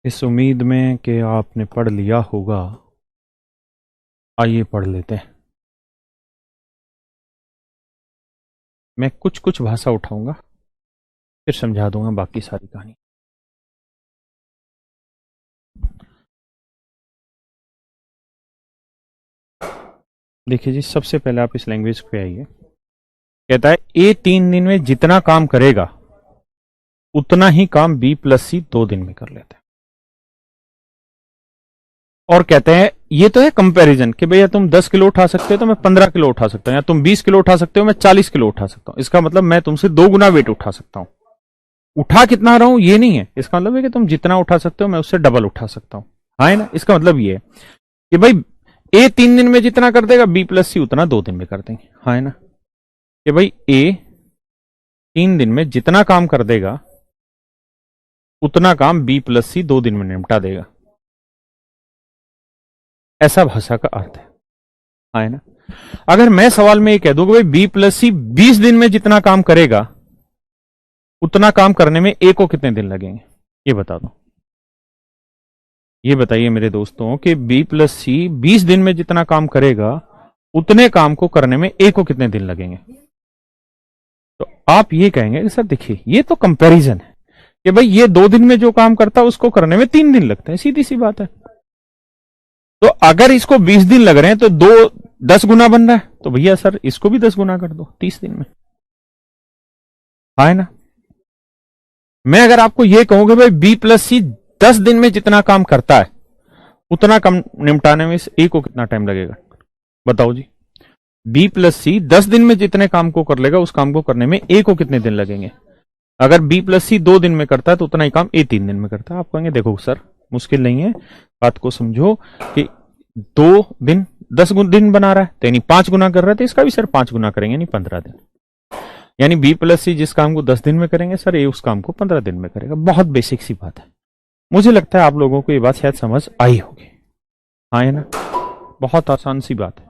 इस उम्मीद में कि आपने पढ़ लिया होगा, आइए पढ़ लेते हैं। मैं कुछ कुछ भाषा उठाऊंगा, फिर समझा दूंगा बाकी सारी कहानी। देखिए जी, सबसे पहले आप इस लैंग्वेज पे आइए। कहता है ए 3 दिन में जितना काम करेगा उतना ही काम B+C 2 दिन में कर लेते हैं। और कहते हैं ये तो है कंपैरिजन कि भैया तुम 10 किलो उठा सकते हो तो मैं 15 किलो उठा सकता हूं, या तुम 20 किलो उठा सकते हो मैं 40 किलो उठा सकता हूं। इसका मतलब मैं तुमसे 2 गुना वेट उठा सकता हूं। उठा कितना रहा हूं ये नहीं है, इसका मतलब है कि तुम जितना उठा सकते हो मैं उससे डबल उठा सकता हूं। हाँ है ना। इसका मतलब ये है कि भाई ए 3 दिन में जितना कर देगा B+C उतना 2 दिन में कर देंगे। हाँ है ना। कि भाई ए 3 दिन में जितना काम कर देगा उतना काम B+C 2 दिन में निपटा देगा। ऐसा भाषा का अर्थ है। हाँ है ना। अगर मैं सवाल में ये कह दूं कि भाई B+C 20 दिन में जितना काम करेगा उतना काम करने में ए को कितने दिन लगेंगे, ये बता दो। ये बताइए मेरे दोस्तों कि B+C 20 दिन में जितना काम करेगा उतने काम को करने में ए को कितने दिन लगेंगे। तो आप ये कहेंगे कि सर देखिए ये तो कंपैरिजन है कि भाई ये 2 दिन में जो काम करता है उसको करने में 3 दिन लगते हैं, सीधी सी बात है। तो अगर इसको 20 दिन लग रहे हैं तो 10 गुना बन रहा है, तो भैया सर इसको भी 10 गुना कर दो 30 दिन में। हाँ है ना। मैं अगर आपको यह कहूं कि भाई बी प्लस सी 10 दिन में जितना काम करता है उतना कम निपटाने में इस ए को कितना टाइम लगेगा, बताओ जी। बी प्लस सी 10 दिन में जितने काम को कर लेगा उस काम को करने में ए को कितने दिन लगेंगे। अगर बी प्लस सी 2 दिन में करता है तो उतना ही काम ए 3 दिन में करता है। आप कहेंगे देखो सर मुश्किल नहीं है, बात को समझो कि 2 दिन 10 दिन बना रहा है तो यानी 5 गुना कर रहा है, तो इसका भी सर 5 गुना करेंगे यानी 15 दिन। यानी बी प्लस सी जिस काम को 10 दिन में करेंगे सर ए उस काम को 15 दिन में करेगा। बहुत बेसिक सी बात है। मुझे लगता है आप लोगों को ये बात शायद समझ आई होगी। हाँ है ना, बहुत आसान सी बात है।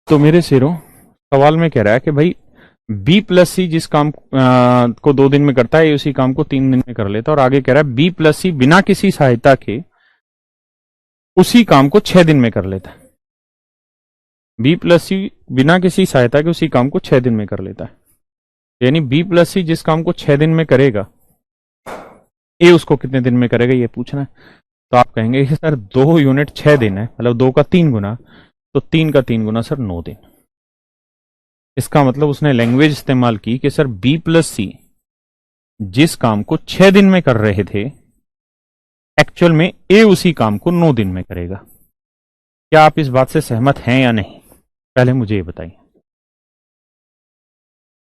तो मेरे शेरों सवाल में कह रहा है कि भाई बी प्लस सी जिस काम को 2 दिन में करता है उसी काम को 3 दिन में कर लेता है। और आगे कह रहा है बी प्लस सी बिना किसी सहायता के उसी काम को 6 दिन में कर लेता है। बी प्लस सी बिना किसी सहायता के उसी काम को 6 दिन में कर लेता है। यानी बी प्लस सी जिस काम को 6 दिन में करेगा ए उसको कितने दिन में करेगा ये पूछना है। तो आप कहेंगे कि सर 2 यूनिट 6 दिन है, मतलब 2 का 3 गुना, तो 3 का 3 गुना सर 9 दिन। इसका मतलब उसने लैंग्वेज इस्तेमाल की कि सर बी प्लस सी जिस काम को 6 दिन में कर रहे थे एक्चुअल में ए उसी काम को 9 दिन में करेगा। क्या आप इस बात से सहमत हैं या नहीं, पहले मुझे ये बताइए।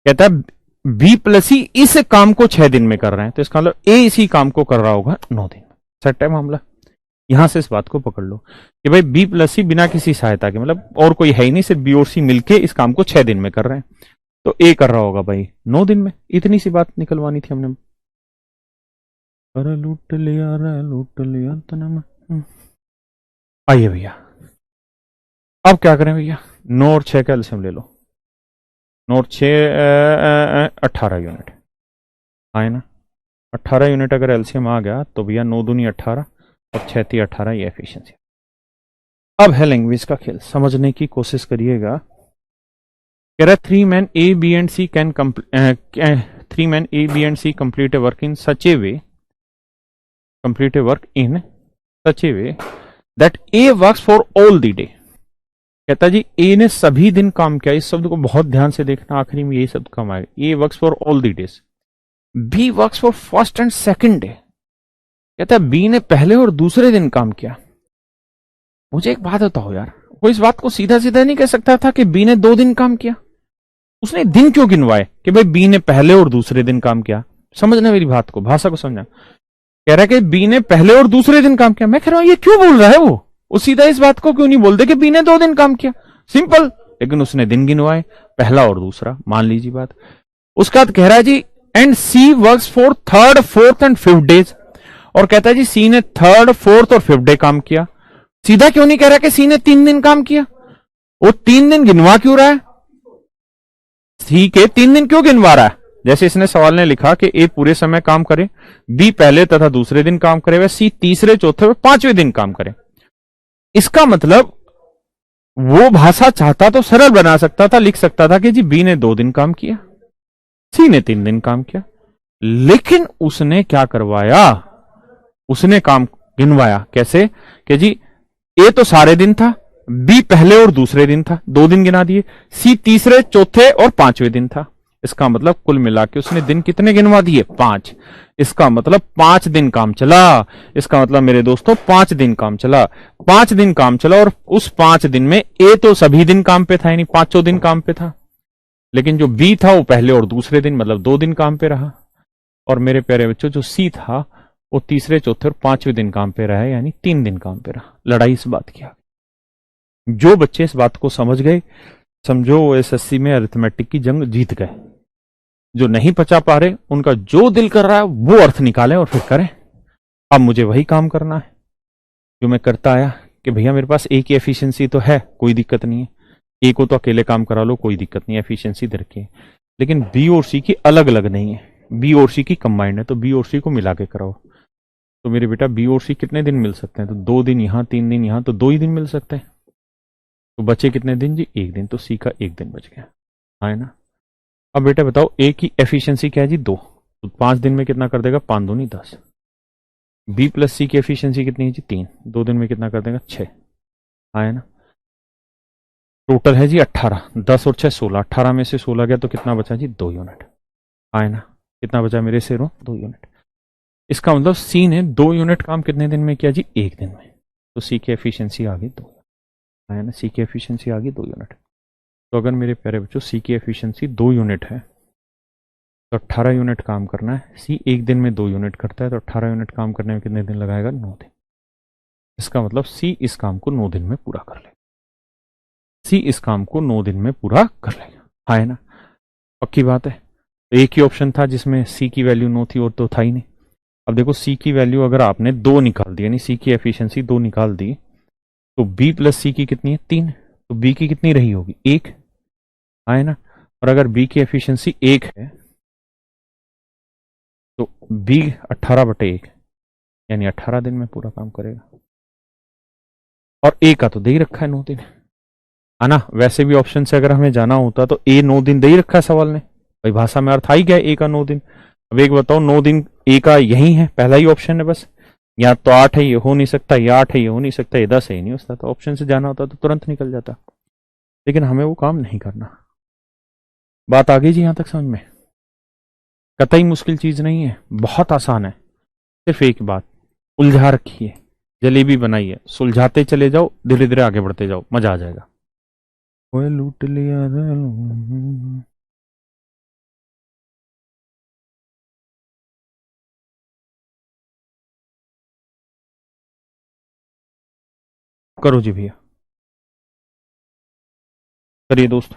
कहता है बी प्लस सी इस काम को 6 दिन में कर रहे हैं, तो इसका मतलब ए इसी काम को कर रहा होगा 9 दिन। सेट है मामला। यहां से इस बात को पकड़ लो कि भाई बी प्लस सी बिना किसी सहायता के, मतलब और कोई है ही नहीं, सिर्फ बी और सी मिलके इस काम को 6 दिन में कर रहे हैं, तो ए कर रहा होगा भाई 9 दिन में। इतनी सी बात निकलवानी थी हमने। अरे लूट लिया रे लूट लिया तनम। आइए भैया अब क्या करें भैया, 9 और 6 का एलसीएम ले लो। 9 और 6 18 यूनिट आए ना। 18 यूनिट अगर एलसीएम आ गया तो भैया 9 दूनी 18 और 6 ती 18, ये एफिशिएंसी। अब है लैंग्वेज का खेल, समझने की कोशिश करिएगा। कह रहा है 3 men A, B and C can 3 men A, B and C complete a work in such a way, complete a work in such a way that A works for all the day। कहता जी ए ने सभी दिन काम किया। इस शब्द को बहुत ध्यान से देखना, आखिरी में यही शब्द काम आएगा। A works for all the days, B works for first and second day. कहता है बी ने पहले और दूसरे दिन काम किया। मुझे एक बात बताओ यार, वो इस बात को सीधा सीधा नहीं कह सकता था कि बी ने 2 दिन काम किया? उसने दिन क्यों गिनवाए कि भाई बी ने पहले और दूसरे दिन काम किया? समझना मेरी बात को, भाषा को समझना। कह रहा है कि बी ने पहले और दूसरे दिन काम किया। मैं कह रहा हूं ये क्यों बोल रहा है वो सीधा इस बात को क्यों नहीं बोलते कि बी ने 2 दिन काम किया, सिंपल। लेकिन उसने दिन गिनवाए, पहला और दूसरा, मान लीजिए बात। उसके बाद कह रहा है जी and C works for third fourth and fifth days, और कहता है जी सी ने थर्ड फोर्थ और फिफ्थ डे काम किया। सीधा क्यों नहीं कह रहा कि सी ने 3 दिन काम किया? वो 3 दिन गिनवा क्यों रहा है? सी के 3 दिन क्यों गिनवा रहा है? जैसे इसने सवाल ने लिखा कि ए पूरे समय काम करे, बी पहले तथा दूसरे दिन काम करे, वह सी तीसरे चौथे और पांचवें दिन काम करे। इसका मतलब वो भाषा चाहता तो सरल बना सकता था, लिख सकता था कि जी बी ने 2 दिन काम किया, सी ने 3 दिन काम किया। लेकिन उसने क्या करवाया, उसने काम गिनवाया। कैसे? कि जी ए तो सारे दिन था, बी पहले और दूसरे दिन था, 2 दिन गिना दिए, सी तीसरे चौथे और पांचवें दिन था। इसका मतलब कुल मिला के उसने दिन कितने गिनवा दिए? 5। इसका मतलब 5 दिन काम चला। इसका मतलब मेरे दोस्तों 5 दिन काम चला, 5 दिन काम चला। और उस 5 दिन में ए तो सभी दिन काम पे था, यानी पांचों दिन काम पे था। लेकिन जो बी था वो पहले और दूसरे दिन मतलब 2 दिन काम पे रहा। और मेरे प्यारे बच्चों जो सी था वो तीसरे चौथे और पांचवें दिन काम पे रहा, यानी 3 दिन काम पे रहा। लड़ाई इस बात की। जो बच्चे इस बात को समझ गए, समझो वो एसएससी में अरिथमेटिक की जंग जीत गए। जो नहीं पचा पा रहे उनका जो दिल कर रहा है वो अर्थ निकालें और फिर करें। अब मुझे वही काम करना है जो मैं करता आया कि भैया मेरे पास ए की एफिशिएंसी तो है, कोई दिक्कत नहीं है, ए को तो अकेले काम करा लो, कोई दिक्कत नहीं है, एफिशिएंसी इधर की है। लेकिन बी और सी की अलग अलग नहीं है, बी और सी की कंबाइंड है, तो बी और सी को मिला के कराओ। तो मेरे बेटा बी और सी कितने दिन मिल सकते हैं? तो 2 दिन यहां, 3 दिन यहां, तो 2 ही दिन मिल सकते हैं। तो बचे कितने दिन जी? 1 दिन। तो सी का 1 दिन बच गया, है ना। अब बेटा बताओ ए की एफिशिएंसी क्या है जी? 2। तो 5 दिन में कितना कर देगा? 5 दूनी 10। बी प्लस सी की एफिशिएंसी कितनी है जी? 3। 2 दिन में कितना कर देगा? 6, है ना। टोटल है जी 18, 10 और 6 16, 18 में से 16 गया तो कितना बचा जी? 2 यूनिट, है ना। कितना बचा मेरे से? 2 यूनिट। इसका मतलब सी ने 2 यूनिट काम कितने दिन में किया जी? 1 दिन में। तो सी की एफिशिएंसी आ गई 2, है ना। सी की एफिशिएंसी आ गई 2 यूनिट। तो अगर मेरे प्यारे बच्चों सी की एफिशिएंसी 2 यूनिट है तो 18 यूनिट काम करना है। सी 1 दिन में 2 यूनिट करता है, तो 18 यूनिट काम करने में कितने दिन लगाएगा? 9 दिन। इसका मतलब सी इस काम को 9 दिन में पूरा कर लेगा। सी इस काम को 9 दिन में पूरा कर लेगा, है ना। पक्की बात है। तो एक ही ऑप्शन था जिसमें सी की वैल्यू 9 थी और तो था ही नहीं। अब देखो सी की वैल्यू अगर आपने 2 निकाल दी, यानी सी की एफिशिएंसी 2 निकाल दी, तो बी प्लस सी की कितनी है? 3। तो बी की कितनी रही होगी? 1, है ना। और अगर बी की एफिशिएंसी 1 है तो बी 18/1, यानी 18 दिन में पूरा काम करेगा। और ए का तो दे ही रखा है 9 दिन, है ना। वैसे भी ऑप्शन से अगर हमें जाना होता तो ए 9 दिन दे ही रखा है सवाल ने, भाई भाषा में अर्थ आ ही गया ए का 9 दिन। अब एक बताओ 9 दिन ए का यही है, पहला ही ऑप्शन है बस। या तो 8 है ये हो नहीं सकता, या 8 है ये हो नहीं सकता, ये 10 है ये नहीं हो सकता। तो ऑप्शन से जाना होता तो तुरंत निकल जाता, लेकिन हमें वो काम नहीं करना। बात आ गई जी यहां तक समझ में? कतई मुश्किल चीज नहीं है, बहुत आसान है। सिर्फ एक बात उलझा रखी है, जलेबी बनाई है, सुलझाते चले जाओ, धीरे धीरे आगे बढ़ते जाओ, मजा आ जाएगा। ओए लूट लिया दिल। करो जी भैया, करिए दोस्त।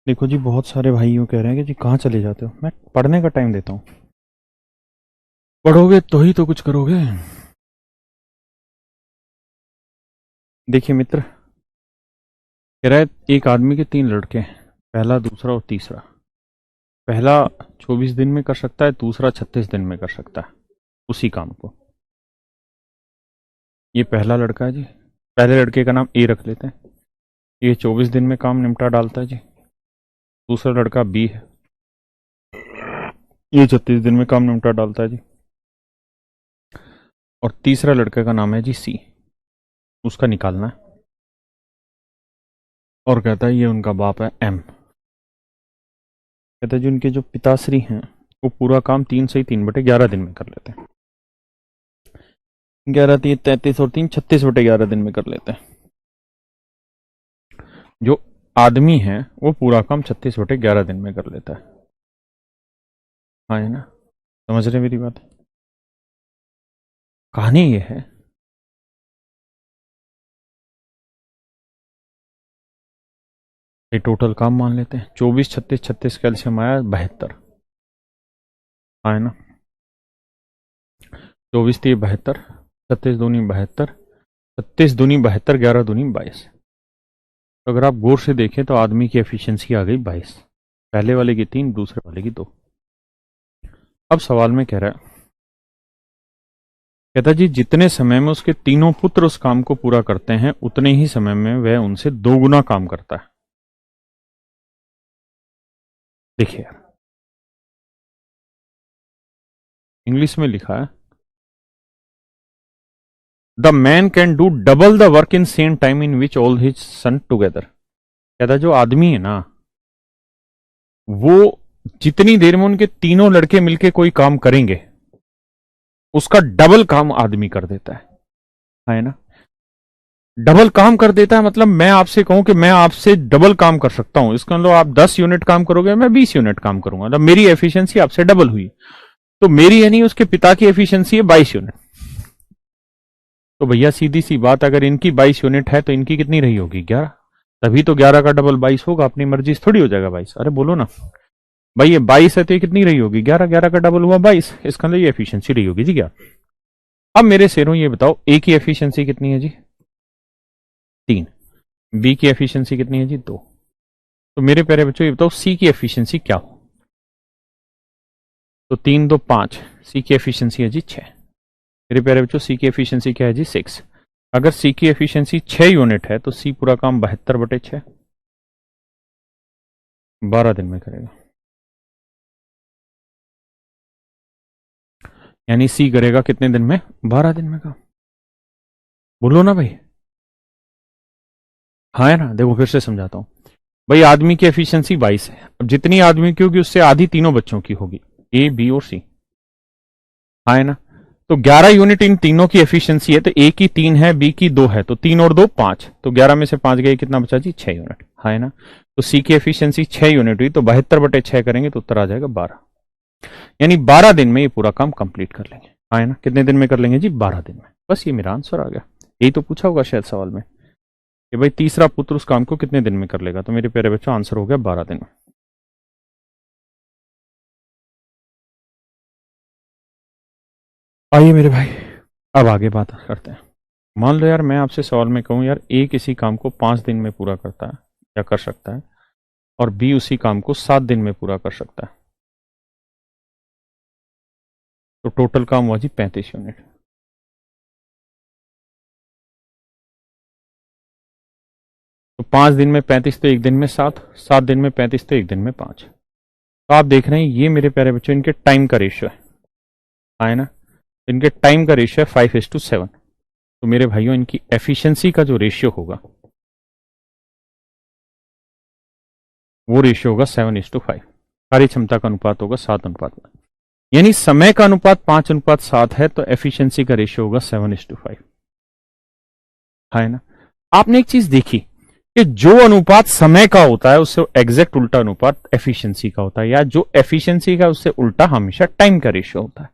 देखो जी, बहुत सारे भाई यूँ कह रहे हैं कि जी कहाँ चले जाते हो। मैं पढ़ने का टाइम देता हूँ। पढ़ोगे तो ही तो कुछ करोगे। देखिए मित्र, कह रहा है एक आदमी के 3 लड़के हैं, पहला, दूसरा और तीसरा। पहला 24 दिन में कर सकता है, दूसरा 36 दिन में कर सकता है उसी काम को। ये पहला लड़का है जी। पहले लड़के का नाम ए रख लेते हैं। ये 24 दिन में काम निपटा डालता है जी। दूसरा लड़का बी है, ये 36 दिन में काम निपटा डालता है जी। और तीसरा लड़के का नाम है जी सी, उसका निकालना है। और कहता है ये उनका बाप है एम। कहता है जी उनके जो पिताश्री हैं वो पूरा काम 3 से 3/11 दिन में कर लेते हैं। 11 3 33 और 3 36/11 दिन में कर लेते हैं। जो आदमी है वो पूरा काम 36/11 दिन में कर लेता है। हाँ, है ना? समझ रहे मेरी बात? कहानी ये है, ये टोटल काम मान लेते हैं। 24 36 36 कैल्शियम आया 72। हाँ, है ना? 24 3 72, 36 दूनी 72, 36 दूनी 72, 11 दूनी 22। तो अगर आप गौर से देखें तो आदमी की एफिशिएंसी आ गई 22। पहले वाले की 3, दूसरे वाले की 2। अब सवाल में कह रहा है, कहता जी जितने समय में उसके तीनों पुत्र उस काम को पूरा करते हैं उतने ही समय में वह उनसे 2 गुना काम करता है। देखिए यार, इंग्लिश में लिखा है the man can do double the work in same time in which all his son together. कहता जो आदमी है ना, वो जितनी देर में उनके तीनों लड़के मिलके कोई काम करेंगे उसका डबल काम आदमी कर देता है ना? डबल काम कर देता है मतलब मैं आपसे कहूं कि मैं आपसे डबल काम कर सकता हूं, इसका मतलब आप 10 यूनिट काम करोगे, मैं 20 यूनिट काम करूंगा, मतलब मेरी एफिशिएंसी आपसे डबल हुई। तो मेरी यानी उसके पिता की एफिशिएंसी है 22 यूनिट। तो भैया सीधी सी बात, अगर इनकी 22 यूनिट है तो इनकी कितनी रही होगी? 11। तभी तो 11 का डबल 22 होगा, अपनी मर्जी से थोड़ी हो जाएगा 22। अरे बोलो ना भाई, ये 22 है तो ये कितनी रही होगी? 11। 11 का डबल हुआ 22, इसका मतलब ये एफिशिएंसी रही होगी जी क्या? अब मेरे शेरों ये बताओ, ए की एफिशिएंसी कितनी है जी? 3। बी की एफिशिएंसी कितनी है जी? 2। तो मेरे प्यारे बच्चों ये बताओ सी की एफिशिएंसी क्या हो? तो 3 2 5, सी की एफिशिएंसी है जी 6। मेरे प्यारे बच्चों सी की एफिशिएंसी क्या है जी? 6। अगर सी की एफिशिएंसी 6 यूनिट है तो सी पूरा काम 72/6 12 दिन में करेगा। यानी सी करेगा कितने दिन में? 12 दिन में काम। बोलो ना भाई, हाँ है ना? देखो फिर से समझाता हूं। भाई आदमी की एफिशिएंसी 22 है, अब जितनी आदमी की होगी उससे आधी तीनों बच्चों की होगी, ए बी और सी। हाँ है ना? तो 11 यूनिट इन तीनों की एफिशिएंसी है, तो ए की 3 है, बी की 2 है, तो 3 और 2 5, तो 11 में से 5 गए, कितना बचा जी? 6 यूनिट। हाँ है ना? तो सी की एफिशिएंसी 6 यूनिट हुई, तो 72/6 करेंगे तो उत्तर आ जाएगा 12। यानी 12 दिन में ये पूरा काम कंप्लीट कर लेंगे। हाँ है ना? कितने दिन में कर लेंगे जी? 12 दिन में। बस ये मेरा आंसर आ गया। यही तो पूछा होगा शायद सवाल में कि भाई तीसरा पुत्र उस काम को कितने दिन में कर लेगा, तो मेरे प्यारे बच्चों आंसर हो गया 12 दिन में। आइए मेरे भाई, अब आगे बात करते हैं। मान लो यार मैं आपसे सवाल में कहूं यार ए किसी काम को 5 दिन में पूरा करता है या कर सकता है, और बी उसी काम को 7 दिन में पूरा कर सकता है, तो टोटल काम हुआ जी 35 यूनिट। तो 5 दिन में 35 तो एक दिन में 7, 7 दिन में 35 तो एक दिन में 5। तो आप देख रहे हैं ये मेरे प्यारे बच्चों इनके टाइम का रेशियो है। हाँ है ना? इनके टाइम का रेशियो है 5:7। तो मेरे भाइयों इनकी एफिशिएंसी का जो रेशियो होगा वो रेशियो होगा 7:5। कार्य क्षमता का अनुपात होगा 7:1। यानी समय का अनुपात 5:7 है, तो एफिशिएंसी का रेशियो होगा 7:5। है ना? आपने एक चीज देखी कि जो अनुपात समय का होता है उससे एग्जैक्ट उल्टा अनुपात एफिशिएंसी का होता है, या जो एफिशिएंसी का उससे उल्टा हमेशा टाइम का रेशियो होता है।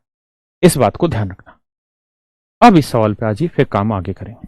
इस बात को ध्यान रखना। अब इस सवाल पे आज ही फिर काम आगे करेंगे।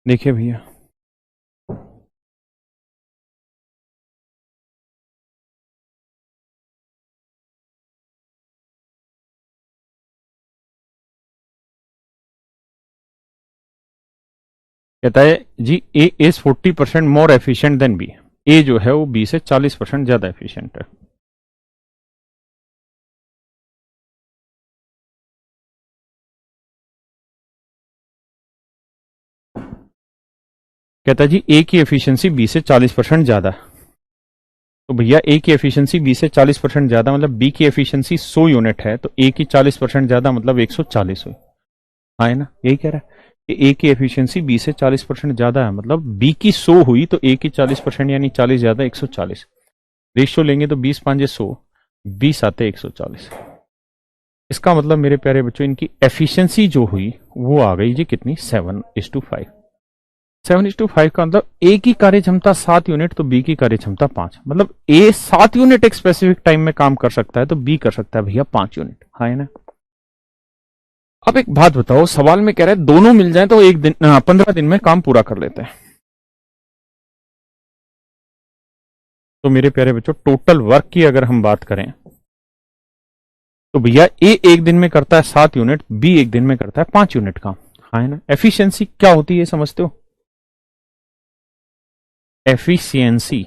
देखिए भैया, कहता है जी A is 40% more efficient than B. A जो है वो बी से 40% ज्यादा एफिशिएंट है। कहता है जी ए की एफिशिएंसी बी से 40% ज्यादा। तो भैया ए की एफिशिएंसी बी से 40% ज्यादा मतलब बी की एफिशिएंसी 100 यूनिट है, तो ए की 40% ज्यादा मतलब 140 हुई। हाँ है ना, यही कह रहा है कि ए की एफिशिएंसी बी से 40% ज्यादा है, मतलब बी की 100 हुई तो ए की 40% यानी 40 ज्यादा 140। रेशियो लेंगे तो 20 पांजे 100, 20 आते 140। इसका मतलब मेरे प्यारे बच्चों इनकी एफिशिएंसी जो हुई वो आ गई जी कितनी, 7:5। 7:5 का मतलब ए की कार्य क्षमता 7 यूनिट तो बी की कार्य क्षमता 5, मतलब ए 7 यूनिट एक स्पेसिफिक टाइम में काम कर सकता है तो बी कर सकता है भैया 5 यूनिट। हाँ है ना। अब एक बात बताओ, सवाल में कह रहा है दोनों मिल जाए तो एक दिन 15 दिन में काम पूरा कर लेते हैं। तो मेरे प्यारे बच्चों टोटल वर्क की अगर हम बात करें तो भैया ए एक दिन में करता है 7 यूनिट, बी एक दिन में करता है 5 यूनिट काम। हाँ है ना। एफिशिएंसी क्या होती है समझते हो? एफिशिएंसी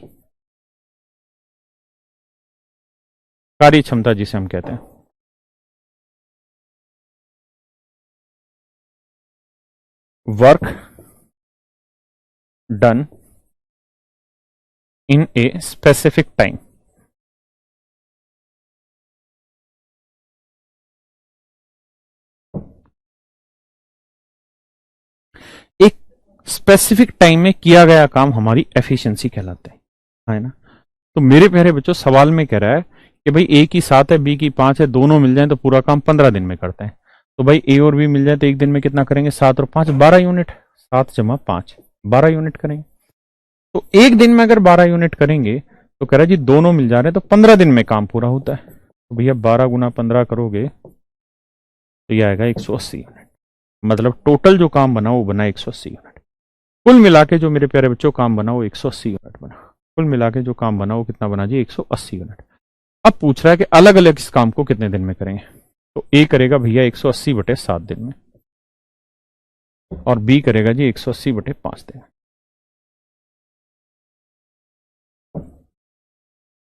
कार्य क्षमता जिसे हम कहते हैं। Work done in a specific time. एक स्पेसिफिक टाइम में किया गया काम हमारी एफिशिएंसी कहलाता है ना। तो मेरे प्यारे बच्चों सवाल में कह रहा है कि भाई ए की 7 है बी की 5 है, दोनों मिल जाए तो पूरा काम 15 दिन में करते हैं। तो भाई ए और बी मिल जाए तो एक दिन में कितना करेंगे, 7 और 5 12 यूनिट, 7 जमा 5 12 यूनिट करेंगे। तो एक दिन में अगर 12 यूनिट करेंगे तो कह रहा है जी दोनों मिल जा रहे हैं तो 15 दिन में काम पूरा होता है। तो भैया 12 गुना 15 करोगे तो यह आएगा 180 यूनिट, मतलब टोटल जो काम बना वो बना 180 यूनिट। कुल मिला के जो मेरे प्यारे बच्चों काम बना वो 180 यूनिट बना। कुल मिला के जो काम बना वो कितना बना जी, 180 यूनिट। अब पूछ रहा है कि अलग अलग इस काम को कितने दिन में करेंगे। तो ए करेगा भैया 180/7 दिन में, और बी करेगा जी 180/5 दिन में।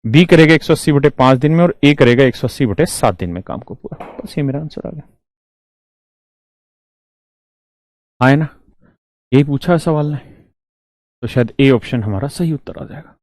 बी करेगा 180/5 दिन में और ए करेगा 180/7 दिन में काम को पूरा। बस ये मेरा आंसर आ गया। हाँ है ना, यही पूछा है सवाल ने, तो शायद ए ऑप्शन हमारा सही उत्तर आ जाएगा।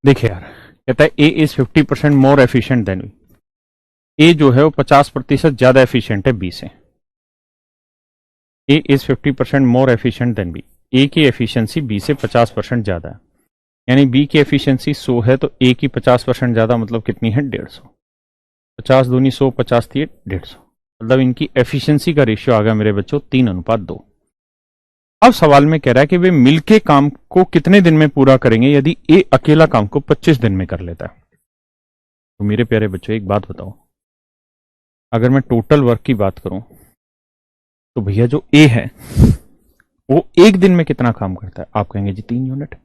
देखिए यार, कहता है A is 50% more efficient than B. A जो है वो 50% ज्यादा एफिशिएंट है बी से। A is 50% more efficient than B. A की एफिशिएंसी बी से 50% ज्यादा है। यानी बी की एफिशिएंसी 100 है तो ए की 50% ज्यादा मतलब कितनी है 150। 50 दूनी 100, 50 थी 150, मतलब इनकी एफिशिएंसी का रेशियो आ गया मेरे बच्चों 3:2। अब सवाल में कह रहा है कि वे मिलके काम को कितने दिन में पूरा करेंगे यदि ए अकेला काम को 25 दिन में कर लेता है। तो मेरे प्यारे बच्चों एक बात बताओ, अगर मैं टोटल वर्क की बात करूं तो भैया जो ए है वो एक दिन में कितना काम करता है? आप कहेंगे जी 3 यूनिट।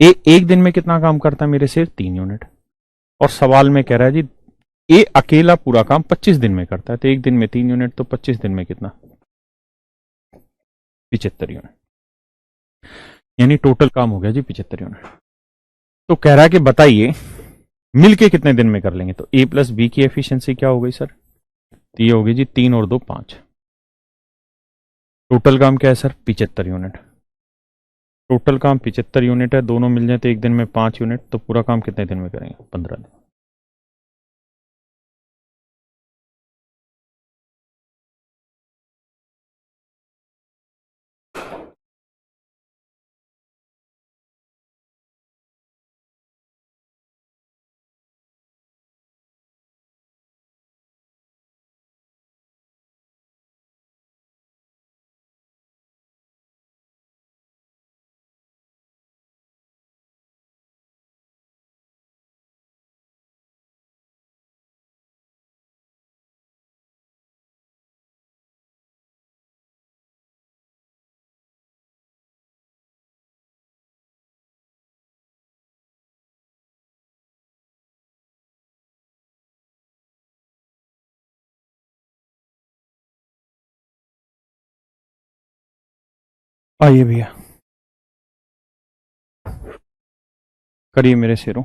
ए एक दिन में कितना काम करता है मेरे से? 3 यूनिट। और सवाल में कह रहा है जी ए अकेला पूरा काम 25 दिन में करता है, तो एक दिन में 3 यूनिट तो 25 दिन में कितना? 75 यूनिट। यानी टोटल काम हो गया जी 75 यूनिट। तो कह रहा है कि बताइए मिलके कितने दिन में कर लेंगे? तो ए प्लस बी की एफिशिएंसी क्या हो गई सर? तो ये होगी जी 3 और 2 5। टोटल काम क्या है सर? 75 यूनिट। टोटल काम 75 यूनिट है, दोनों मिल जाए तो एक दिन में 5 यूनिट, तो पूरा काम कितने दिन में करेंगे? 15 दिन। आइए भैया करिए मेरे शेरों।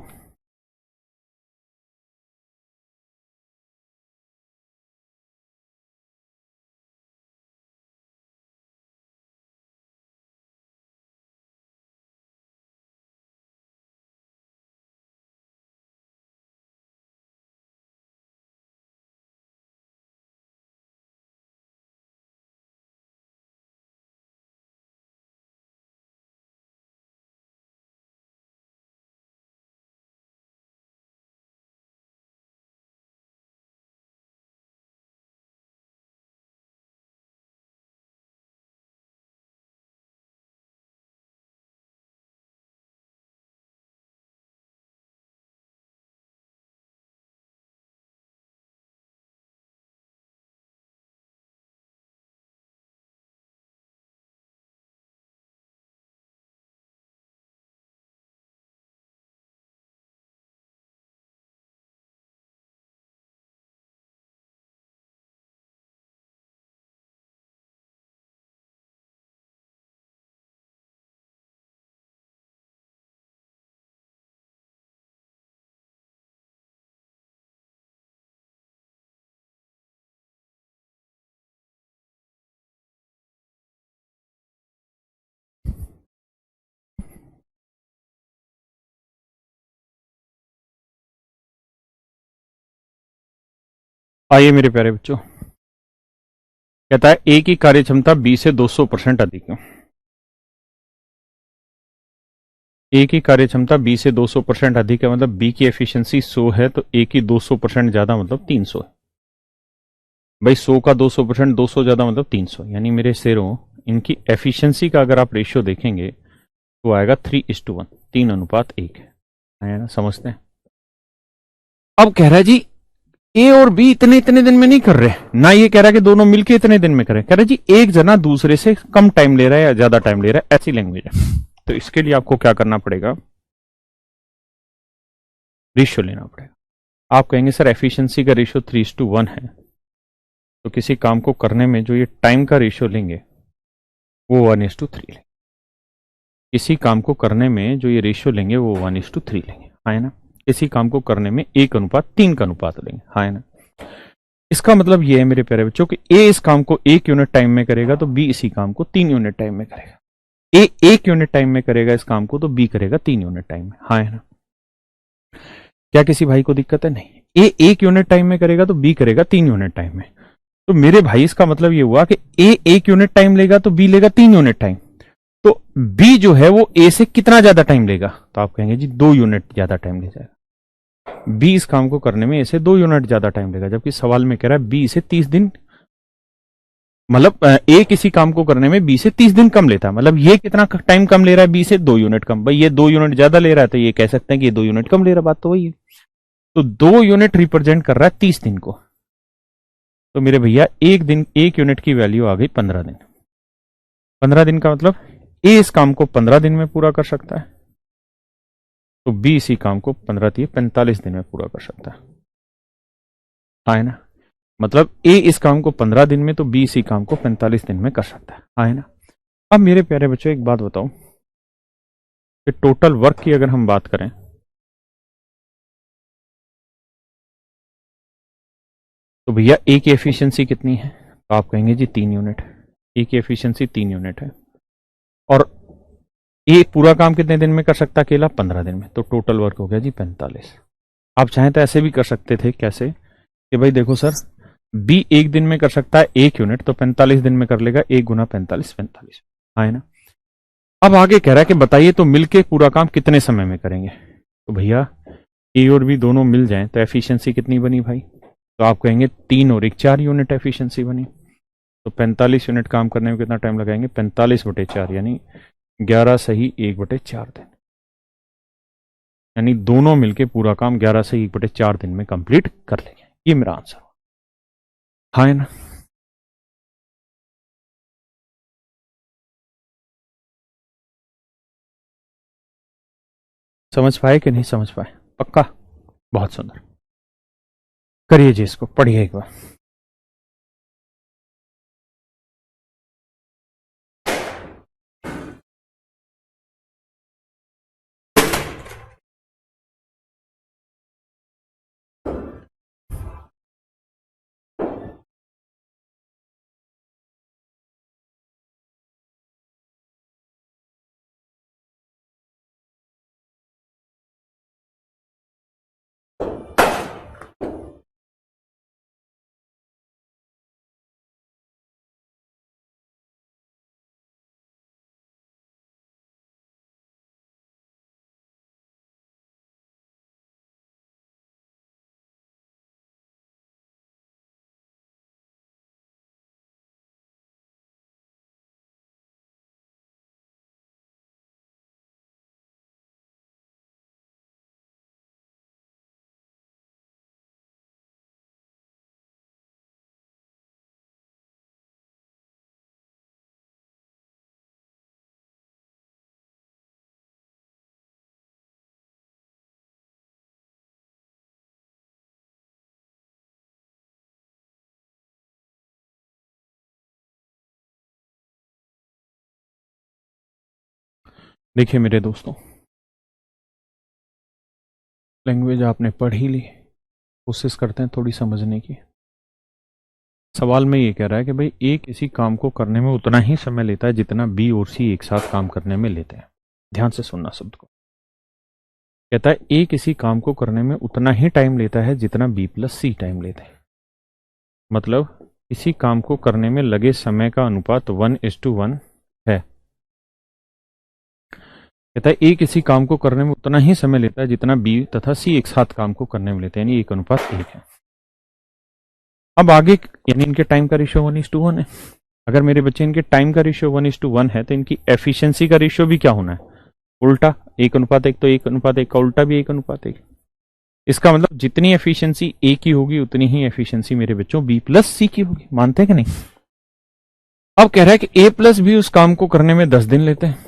आइए मेरे प्यारे बच्चों, कहता है ए की कार्य क्षमता बी से 200% अधिक है। ए की कार्य क्षमता बी से 200% अधिक है, मतलब बी की एफिशिएंसी 100 है तो ए की 200% ज्यादा मतलब 300 है। भाई 100 का 200%, 200 ज्यादा मतलब 300, यानी मेरे शेरों इनकी एफिशिएंसी का अगर आप रेशियो देखेंगे तो आएगा 3:1, 3:1 है ना? समझते हैं? अब कह रहा है जी ए और बी इतने इतने दिन में नहीं कर रहे, ना ये कह रहा है कि दोनों मिलके इतने दिन में करें, कह रहा है जी एक जना दूसरे से कम टाइम ले रहा है या ज्यादा टाइम ले रहा है, ऐसी लैंग्वेज है। तो इसके लिए आपको क्या करना पड़ेगा? रेशियो लेना पड़ेगा। आप कहेंगे सर एफिशिएंसी का रेशियो 3:1 है, तो किसी काम को करने में जो ये टाइम का रेशियो लेंगे वो 1:3 लेंगे। किसी काम को करने में जो ये रेशियो लेंगे वो 1:3 लेंगे, है ना? किसी काम को करने में 1:3 का अनुपात लेंगे, है ना? इसका मतलब ये है मेरे प्यारे बच्चों कि ए इस काम को 1 यूनिट टाइम में करेगा तो बी इसी काम को 3 यूनिट टाइम में करेगा। ए 1 यूनिट टाइम में करेगा इस काम को तो बी करेगा 3 यूनिट टाइम में, हाँ है ना? क्या किसी भाई को दिक्कत है? नहीं। ए 1 यूनिट टाइम में करेगा तो बी करेगा 3 यूनिट टाइम में। तो मेरे भाई इसका मतलब ये हुआ कि ए 1 यूनिट टाइम लेगा तो बी लेगा 3 यूनिट टाइम। तो बी जो है वो ए से कितना ज्यादा टाइम लेगा, तो आप कहेंगे जी 2 यूनिट ज्यादा टाइम ले जाएगा। बी इस काम को करने में ए से 2 यूनिट ज्यादा टाइम लेगा, जबकि सवाल में कह रहा है बी से 30 दिन, मतलब ए किसी काम को करने में बी से 30 दिन कम लेता है, मतलब ये कितना टाइम कम ले रहा है, बी से 2 यूनिट कम। भाई ये 2 यूनिट ज्यादा ले रहा है तो ये कह सकते हैं कि ये 2 यूनिट कम ले रहा है, बात तो वही है। तो 2 यूनिट रिप्रेजेंट कर रहा है 30 दिन को, तो मेरे भैया एक दिन 1 यूनिट की वैल्यू आ गई 15 दिन। 15 दिन का मतलब ए इस काम को 15 दिन में पूरा कर सकता है, तो बी इसी काम को 45 दिन में पूरा कर सकता है ना। मतलब ए इस काम को 15 दिन में, तो बी इसी काम को 45 दिन में कर सकता है ना। अब मेरे प्यारे बच्चों एक बात बताओ कि टोटल वर्क की अगर हम बात करें, तो भैया ए की एफिशिएंसी कितनी है, तो आप कहेंगे जी 3 यूनिट। ए की एफिशिएंसी 3 यूनिट है, और ए पूरा काम कितने दिन में कर सकता है अकेला, 15 दिन में, तो टोटल वर्क हो गया जी 45। आप चाहें तो ऐसे भी कर सकते थे, कैसे कि भाई देखो सर, बी एक दिन में कर सकता है 1 यूनिट, तो 45 दिन में कर लेगा 1 × 45 45, है ना। अब आगे कह रहा है कि बताइए तो मिलके पूरा काम कितने समय में करेंगे, तो भैया ए और बी दोनों मिल जाएं तो एफिशिएंसी कितनी बनी भाई, तो आप कहेंगे 3 और 1 4 यूनिट एफिशिएंसी बनी। तो 45 यूनिट काम करने में कितना टाइम लगाएंगे, 45/4 यानी 11 सही 1/4 दिन, यानी दोनों मिलके पूरा काम 11 से 1/4 दिन में कंप्लीट कर लेंगे। ये मेरा आंसर हाँ है ना। समझ पाए कि नहीं समझ पाए, पक्का, बहुत सुंदर, करिए जी, इसको पढ़िए एक बार। देखिए मेरे दोस्तों, लैंग्वेज आपने पढ़ ही ली, कोशिश करते हैं थोड़ी समझने की। सवाल में ये कह रहा है कि भाई ए किसी काम को करने में उतना ही समय लेता है जितना बी और सी एक साथ काम करने में लेते हैं। ध्यान से सुनना शब्द को, कहता है ए किसी काम को करने में उतना ही टाइम लेता है जितना बी प्लस सी टाइम लेते हैं। मतलब किसी काम को करने में लगे समय का अनुपात 1:1 है। कहता है ए किसी काम को करने में उतना ही समय लेता है जितना बी तथा सी एक साथ काम को करने में लेते हैं, यानी 1:1 है। अब आगे यानी इनके टाइम का रेशियो 1:1 है। अगर मेरे बच्चे इनके टाइम का रेशियो 1:1 है तो इनकी एफिशिएंसी का रेशियो भी क्या होना है, उल्टा 1:1, तो 1:1 का उल्टा भी 1:1। इसका मतलब जितनी एफिशिएंसी ए की होगी उतनी ही एफिशिएंसी मेरे बच्चों बी प्लस सी की होगी। मानते हैं कि नहीं। अब कह रहा है कि ए प्लस बी उस काम को करने में 10 दिन लेते हैं,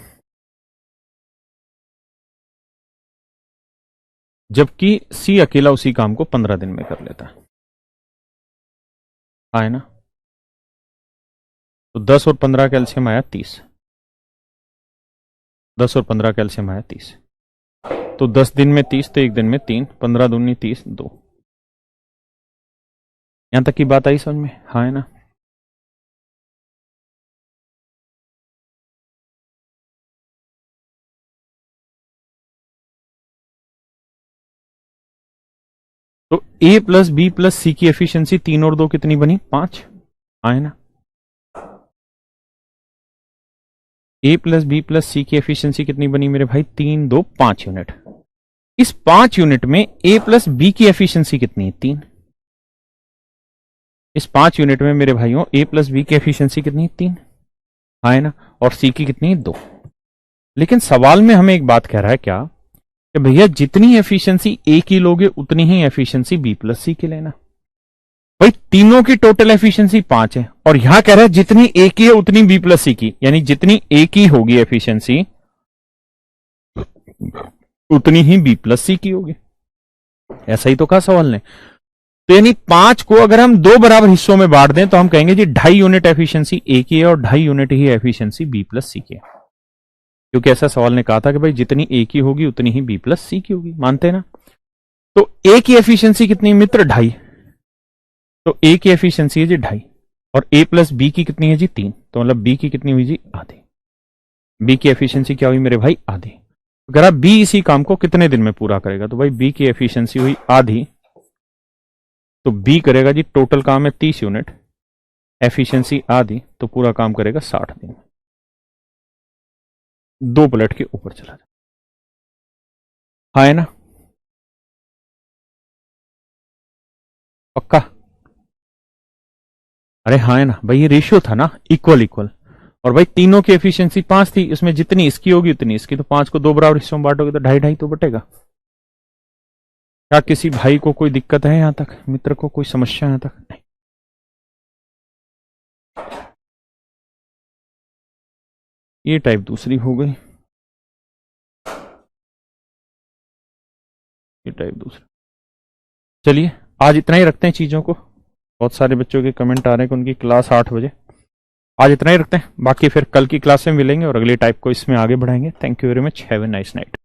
जबकि सी अकेला उसी काम को 15 दिन में कर लेता है ना। तो 10 और 15 कैल्शियम आया 30, 10 और 15 कैल्शियम आया 30, तो 10 दिन में 30, तो एक दिन में 3, 15 दूनी 30, 2। यहां तक की बात आई समझ में, हाँ है ना। तो ए प्लस बी प्लस सी की एफिशिएंसी 3 और 2 कितनी बनी, 5, हाँ है ना। ए प्लस बी प्लस सी की एफिशिएंसी कितनी बनी मेरे भाई? 3 2 5 यूनिट। इस 5 यूनिट में ए प्लस बी की एफिशिएंसी कितनी है? 3। इस 5 यूनिट में मेरे भाइयों ए प्लस बी की एफिशिएंसी कितनी है? 3। हाँ है ना? और सी की कितनी है? 2। लेकिन सवाल में हमें एक बात कह रहा है क्या, कि भैया जितनी एफिशिएंसी ए की लोगे उतनी ही एफिशिएंसी बी प्लस सी की लेना। भाई तीनों की टोटल एफिशिएंसी 5 है, और यहां कह रहा है जितनी ए की है उतनी बी प्लस सी की, यानी जितनी ए की होगी एफिशिएंसी उतनी ही बी प्लस सी की होगी। ऐसा ही तो कहा सवाल ने। तो यानी 5 को अगर हम 2 बराबर हिस्सों में बांट दें तो हम कहेंगे जी 2.5 यूनिट एफिशिएंसी ए की है और 2.5 यूनिट ही एफिशिएंसी बी प्लस सी की है, क्योंकि ऐसा सवाल ने कहा था कि भाई जितनी ए की होगी उतनी ही बी प्लस सी की होगी। मानते हैं ना? तो ए की एफिशिएंसी कितनी मित्र? 2.5। तो ए की एफिशिएंसी है जी 2.5, और ए प्लस बी की कितनी है जी? 3। तो मतलब बी की कितनी हुई जी? आधी। बी की एफिशिएंसी क्या हुई मेरे भाई? आधी। अगर आप बी इसी काम को कितने दिन में पूरा करेगा? तो भाई बी की एफिशिएंसी हुई आधी, तो बी करेगा जी टोटल काम है 30 यूनिट, एफिशिएंसी आधी, तो पूरा काम करेगा 60 दिन। 2 प्लेट के ऊपर चला जाए। हाँ है ना? पक्का? अरे हाँ है ना भाई, ये रेशियो था ना, इक्वल इक्वल। और भाई तीनों की एफिशिएंसी 5 थी, इसमें जितनी इसकी होगी उतनी इसकी, तो 5 को 2 बराबर हिस्सों में बांटोगे तो 2.5 तो बटेगा। क्या किसी भाई को कोई दिक्कत है यहां तक? मित्र को कोई समस्या यहां तक? नहीं। ये टाइप दूसरी हो गई, ये टाइप दूसरी। चलिए आज इतना ही रखते हैं चीजों को। बहुत सारे बच्चों के कमेंट आ रहे हैं कि उनकी क्लास 8 बजे। आज इतना ही रखते हैं, बाकी फिर कल की क्लास में मिलेंगे और अगली टाइप को इसमें आगे बढ़ाएंगे। Thank you very much, have a nice night.